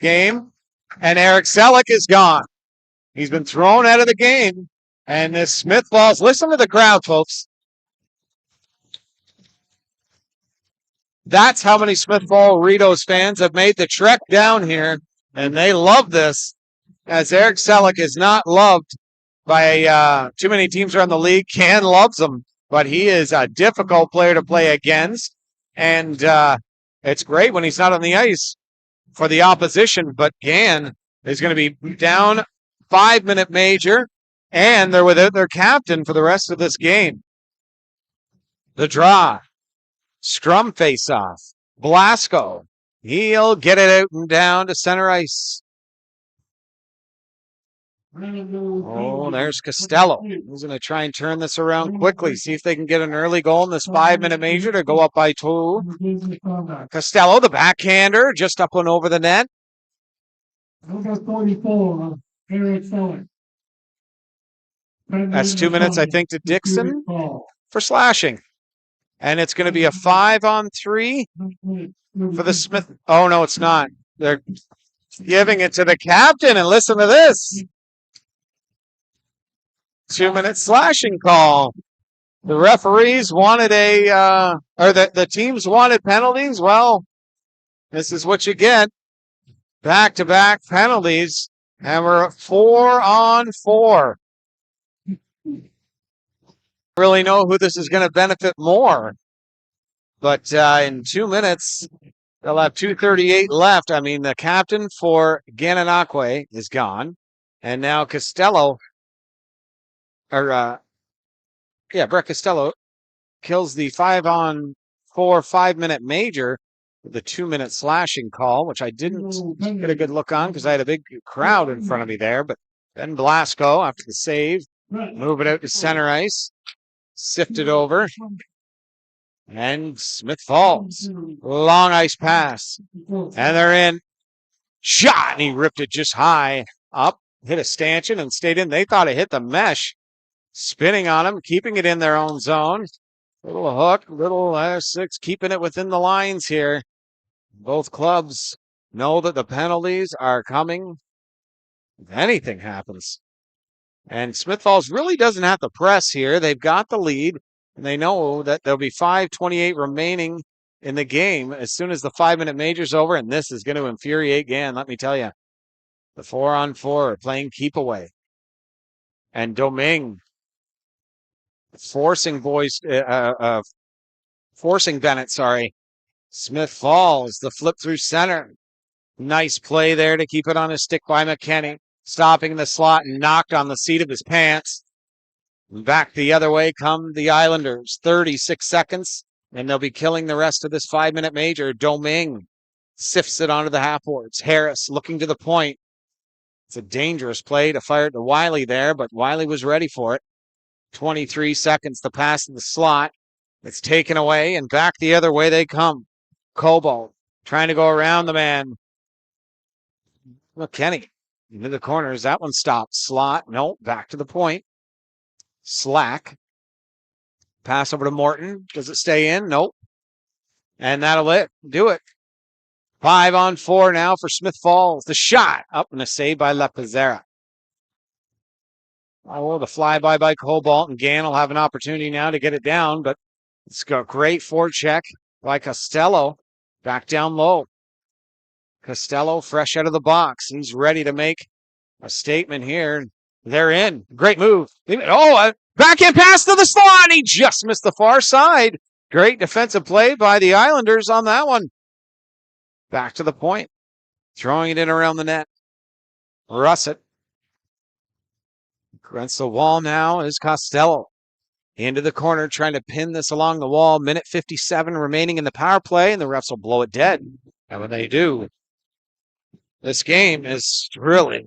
game. And Eric Selleck is gone. He's been thrown out of the game. And this Smith Falls, listen to the crowd, folks. That's how many Smith Falls Rideaus fans have made the trek down here. And they love this, as Eric Selleck is not loved by too many teams around the league. Can loves him, but he is a difficult player to play against. And it's great when he's not on the ice for the opposition. But Gann is going to be down 5-minute major, and they're without their captain for the rest of this game. The draw. Scrum face-off. Blasco. He'll get it out and down to center ice. Oh, there's Costello. He's going to try and turn this around quickly. See if they can get an early goal in this 5-minute major to go up by 2. Costello, the backhander, just up and over the net. Number 44, Eric Selleck. That's 2 minutes, I think, to Dixon for slashing. And it's going to be a 5-on-3 for the Smith. Oh, no, it's not. They're giving it to the captain, and listen to this. 2-minute slashing call. The referees wanted the teams wanted penalties. Well, this is what you get. Back-to-back penalties, and we're 4-on-4. Really know who this is going to benefit more. But in 2 minutes, they'll have 2:38 left. I mean, the captain for Gananoque is gone. And now Costello, Brett Costello kills the 5-on-4 5-minute major with the 2-minute slashing call, which I didn't get a good look on because I had a big crowd in front of me there. But then Blasco, after the save, move it out to center ice. Sifted over. And Smith Falls. Long ice pass. And they're in. Shot! And he ripped it just high up. Hit a stanchion and stayed in. They thought it hit the mesh. Spinning on him. Keeping it in their own zone. Little hook. Little 6. Keeping it within the lines here. Both clubs know that the penalties are coming if anything happens. And Smith Falls really doesn't have to press here. They've got the lead, and they know that there'll be 5:28 remaining in the game as soon as the 5-minute major's over, and this is going to infuriate Gann, let me tell you. The 4-on-4 are playing keep away. And Domingue forcing Bennett, sorry. Smith Falls, the flip through center. Nice play there to keep it on his stick by McKenny. Stopping in the slot and knocked on the seat of his pants. Back the other way come the Islanders. 36 seconds, and they'll be killing the rest of this 5-minute major. Domingue sifts it onto the half boards. Harris looking to the point. It's a dangerous play to fire it to Wiley there, but Wiley was ready for it. 23 seconds to pass in the slot. It's taken away, and back the other way they come. Cobalt trying to go around the man. McKenny into the corners. That one stopped. Slot. No, back to the point. Slack. Pass over to Morton. Does it stay in? Nope. And that'll do it. 5-on-4 now for Smith Falls. The shot up and a save by Lepizzera. Oh, the flyby by Cobalt, and Gann will have an opportunity now to get it down, but it's got a great forecheck by Costello. Back down low. Costello fresh out of the box. He's ready to make a statement here. They're in. Great move. Oh, backhand pass to the slot. He just missed the far side. Great defensive play by the Islanders on that one. Back to the point. Throwing it in around the net. Russet. Against the wall now is Costello. into the corner, trying to pin this along the wall. Minute 57 remaining in the power play, and the refs will blow it dead. And when they do, this game is really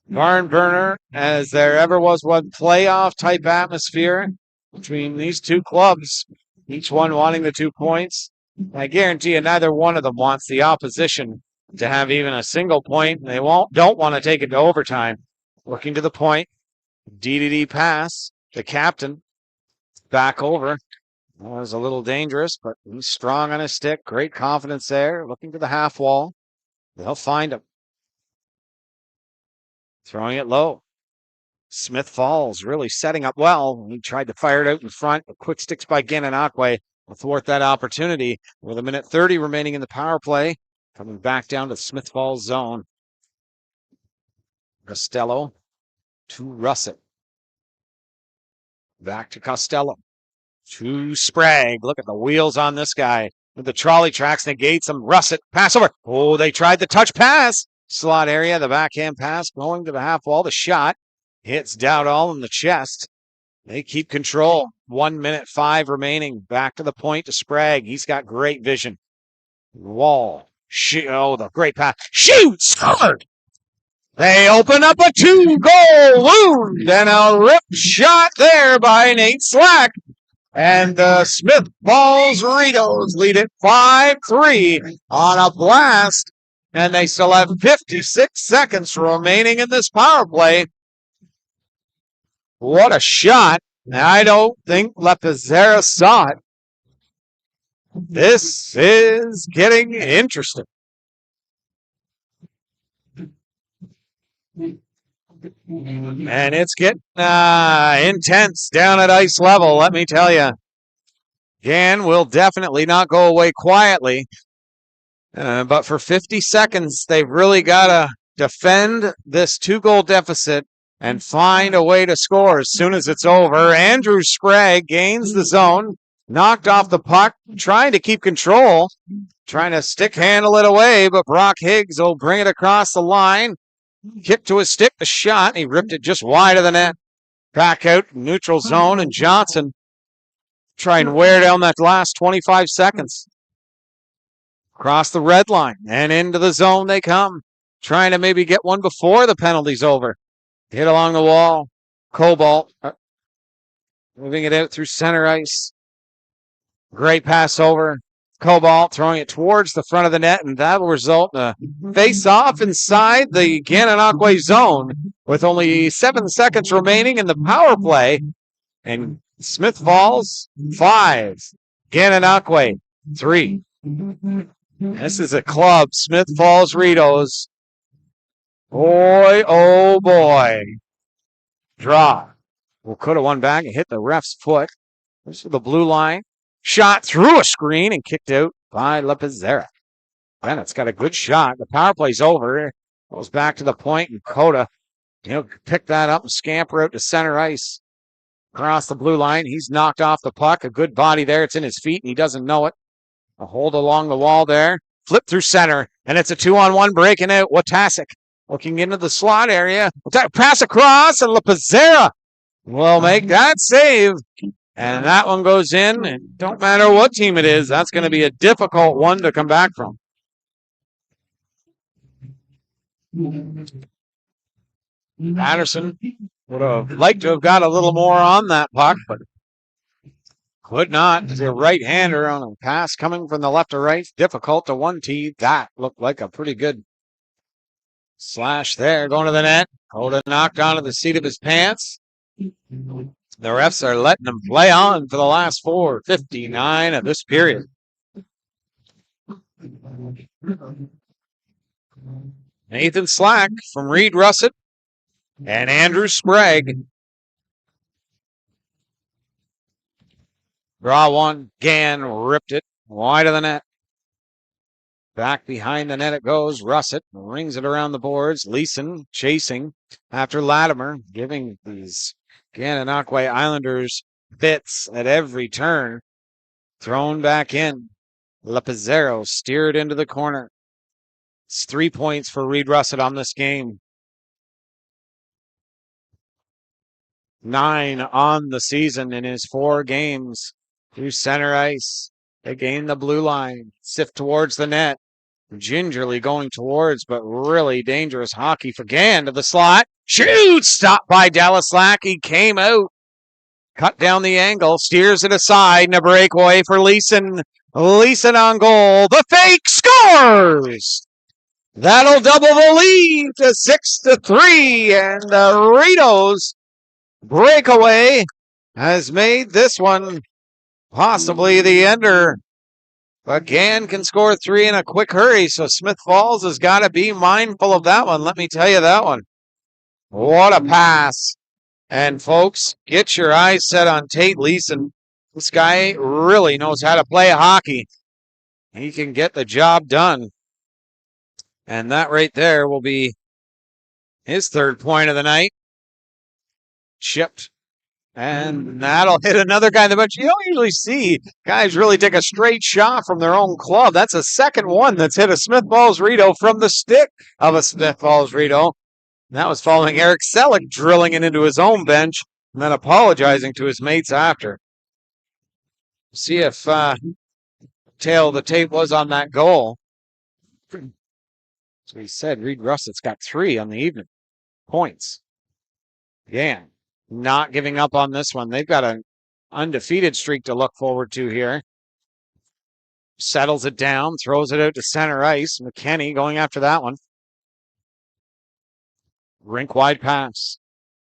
barn burner as there ever was one playoff type atmosphere between these two clubs, each one wanting the 2 points. I guarantee you neither one of them wants the opposition to have even a single point. They don't want to take it to overtime. Looking to the point, D pass, the captain back over. That was a little dangerous, but he's strong on his stick. Great confidence there. Looking to the half wall. They'll find him. Throwing it low. Smith Falls really setting up well. He tried to fire it out in front, but quick sticks by Gananoque will thwart that opportunity. With a minute 30 remaining in the power play, coming back down to Smith Falls zone. Costello to Russet. Back to Costello. To Sprague. Look at the wheels on this guy. The trolley tracks negates him. Russet, pass over. Oh, they tried the touch pass. Slot area, the backhand pass going to the half wall. The shot hits Dowdall in the chest. They keep control. 1 minute 5 remaining. Back to the point to Sprague. He's got great vision. Wall. Oh, the great pass. Shoot! Scored! They open up a 2-goal wound and a rip shot there by Nate Slack. And the Smith Falls Rideaus lead it 5-3 on a blast. And they still have 56 seconds remaining in this power play. What a shot. I don't think Lepizera saw it. This is getting interesting. And it's getting intense down at ice level, let me tell you. Gan will definitely not go away quietly. But for 50 seconds, they've really got to defend this 2-goal deficit and find a way to score as soon as it's over. Andrew Sprague gains the zone, knocked off the puck, trying to keep control, trying to stick handle it away, but Brock Higgs will bring it across the line. Kick to his stick, the shot, and he ripped it just wide of the net. Back out, neutral zone, and Johnson try and wear down that last 25 seconds. Across the red line and into the zone they come. Trying to maybe get one before the penalty's over. Hit along the wall. Cobalt moving it out through center ice. Great pass over. Cobalt throwing it towards the front of the net, and that will result in a face-off inside the Gananoque zone with only 7 seconds remaining in the power play. And Smith Falls, 5. Gananoque, 3. This is a club, Smith Falls Rideaus. Boy, oh boy. Draw. Well, could have won back and hit the ref's foot. This is the blue line. Shot through a screen and kicked out by Lepizera. Bennett's got a good shot. The power play's over. Goes back to the point, and Coda, pick that up and scamper out to center ice. Across the blue line. He's knocked off the puck. A good body there. It's in his feet, and he doesn't know it. A hold along the wall there. Flip through center, and it's a 2-on-1 breaking out. Watasek looking into the slot area. Pass across, and Lepizera will make that save. And that one goes in, and don't matter what team it is, that's going to be a difficult one to come back from. Patterson would have liked to have got a little more on that puck, but could not. The right-hander on a pass coming from the left to right. Difficult to 1-T. That looked like a pretty good slash there. Going to the net. Coda knocked onto the seat of his pants. The refs are letting them play on for the last 4:59 of this period. Nathan Slack from Reed Russet and Andrew Sprague. Draw one. Gann ripped it wide of the net. Back behind the net it goes. Russet rings it around the boards. Leeson chasing after Latimer, giving these Gananoque Islanders fits at every turn. Thrown back in. Lepizera steered into the corner. It's 3 points for Reed Russet on this game. 9 on the season in his 4 games. Through center ice. They gain the blue line. Sift towards the net. Gingerly going towards, but really dangerous hockey for Gann to the slot. Shoot! Stopped by Dallas Lackey. Came out. Cut down the angle. Steers it aside. And a breakaway for Leeson. Leeson on goal. The fake scores! That'll double the lead to 6-3. And the Rideaus breakaway has made this one possibly the ender. But Gann can score 3 in a quick hurry, so Smith Falls has got to be mindful of that one. Let me tell you that one. What a pass. And folks, get your eyes set on Tate Leeson. This guy really knows how to play hockey. He can get the job done. And that right there will be his 3rd point of the night. Chipped. And that'll hit another guy in the bench. You don't usually see guys really take a straight shot from their own club. That's a second one that's hit a Smith Falls Rideau from the stick of a Smith Falls Rideau. That was following Eric Selleck drilling it into his own bench and then apologizing to his mates after. See if tail of the tape was on that goal. So he said Reed Russett's got 3 on the evening. Points. Gann not giving up on this one. They've got an undefeated streak to look forward to here. Settles it down, throws it out to center ice. McKenney going after that one. Rink wide pass.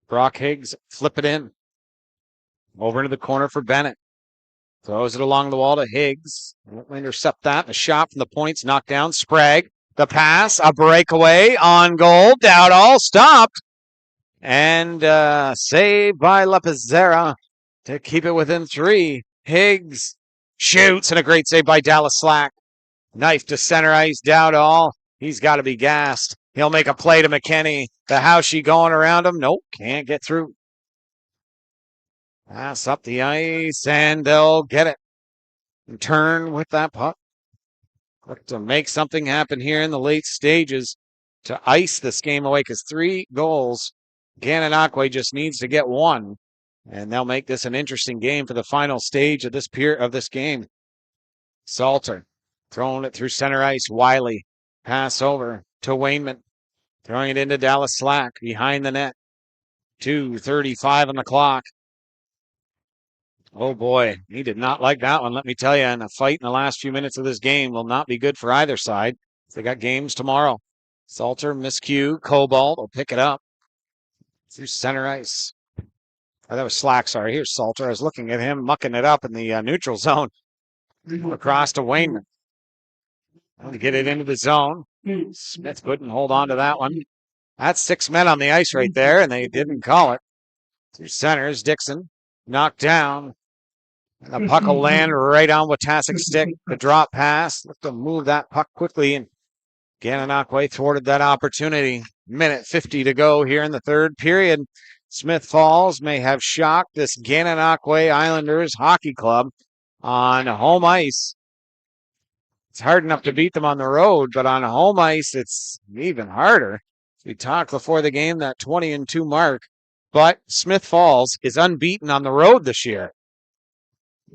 Brock Higgs flip it in. Over into the corner for Bennett. Throws it along the wall to Higgs. Won't intercept that. The shot from the points knocked down. Sprague. The pass. A breakaway on goal. Dowdall stopped. And saved by Lepizzera to keep it within 3. Higgs shoots and a great save by Dallas Slack. Knife to center ice. Dowdall. He's got to be gassed. He'll make a play to McKenney. The Houshie going around him. Nope, can't get through. Pass up the ice, and they'll get it. And turn with that puck. Look to make something happen here in the late stages to ice this game away, because 3 goals. Gananoque just needs to get 1, and they'll make this an interesting game for the final stage of this game. Salter throwing it through center ice. Wiley pass over to Wainman, throwing it into Dallas Slack behind the net. 2:35 on the clock. Oh boy, he did not like that one, let me tell you. And a fight in the last few minutes of this game will not be good for either side. They got games tomorrow. Salter, miscue, Cobalt will pick it up through center ice. Oh, that was Slack, sorry. Here's Salter. I was looking at him mucking it up in the neutral zone. Across to Wainman. To get it into the zone. Smith couldn't hold on to that one. That's 6 men on the ice right there, and they didn't call it. Through centers, Dixon knocked down. And the puck will land right on Watasic's stick. The drop pass. Look to move that puck quickly, and Gananoque thwarted that opportunity. 1:50 to go here in the 3rd period. Smith Falls may have shocked this Gananoque Islanders hockey club on home ice. It's hard enough to beat them on the road, but on home ice, it's even harder. We talked before the game, that 20-2 mark, but Smith Falls is unbeaten on the road this year.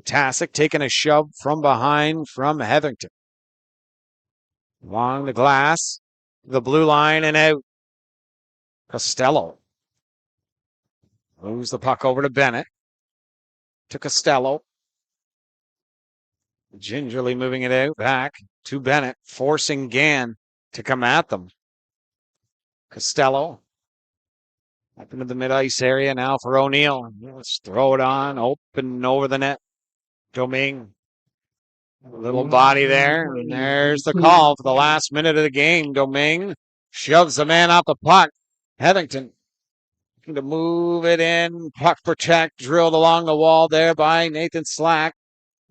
Tasic taking a shove from behind from Hetherington. Along the glass, the blue line and out. Costello moves the puck over to Bennett. To Costello. Gingerly moving it out back to Bennett, forcing Gann to come at them. Costello up into the mid-ice area now for O'Neill. Let's throw it on, open over the net. Domingue. A little body there, and there's the call for the last minute of the game. Domingue shoves the man off the puck. Hetherington looking to move it in. Puck protect, drilled along the wall there by Nathan Slack.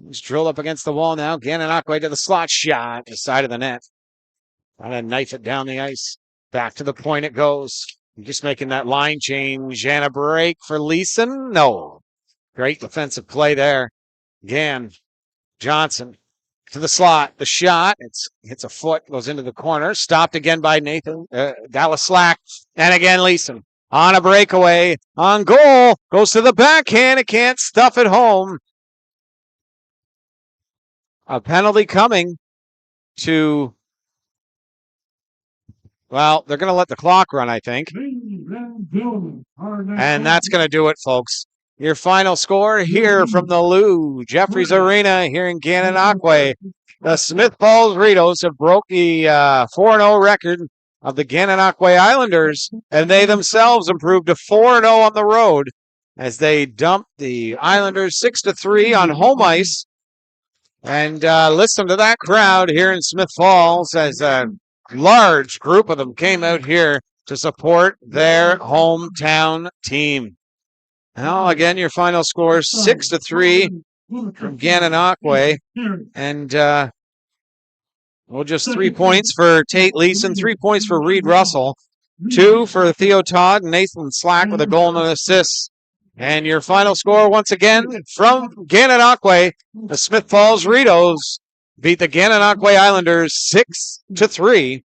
He's drilled up against the wall now. Gananoque to the slot shot to the side of the net. Trying to knife it down the ice. Back to the point it goes. Just making that line change and a break for Leeson. No. Great defensive play there. Gann. Johnson to the slot. The shot. Hits a foot. Goes into the corner. Stopped again by Dallas Slack. And again Leeson. on a breakaway, on goal, goes to the backhand, it can't stuff it home. A penalty coming to, well, they're going to let the clock run, I think. And that's going to do it, folks. Your final score here from the Lou Jeffries Arena here in Gananoque. The Smith Falls Rideaus have broke the 4-0 record of the Gananoque Islanders, and they themselves improved to 4-0 on the road as they dumped the Islanders 6-3 on home ice. And listen to that crowd here in Smith Falls as a large group of them came out here to support their hometown team. Now, again, your final score 6-3 from Gananoque. And well, just 3 points for Tate Leeson, 3 points for Reed Russell, 2 for Theo Todd and Nathan Slack with a goal and an assist. And your final score, once again, from Gananoque, the Smith Falls Rideaus beat the Gananoque Islanders 6-3.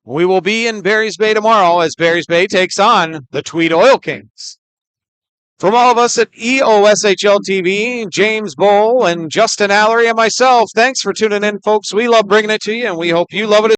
We will be in Barry's Bay tomorrow as Barry's Bay takes on the Tweed Oil Kings. From all of us at EOSHL TV, James Bowl and Justin Allery and myself, thanks for tuning in, folks. We love bringing it to you, and we hope you love it.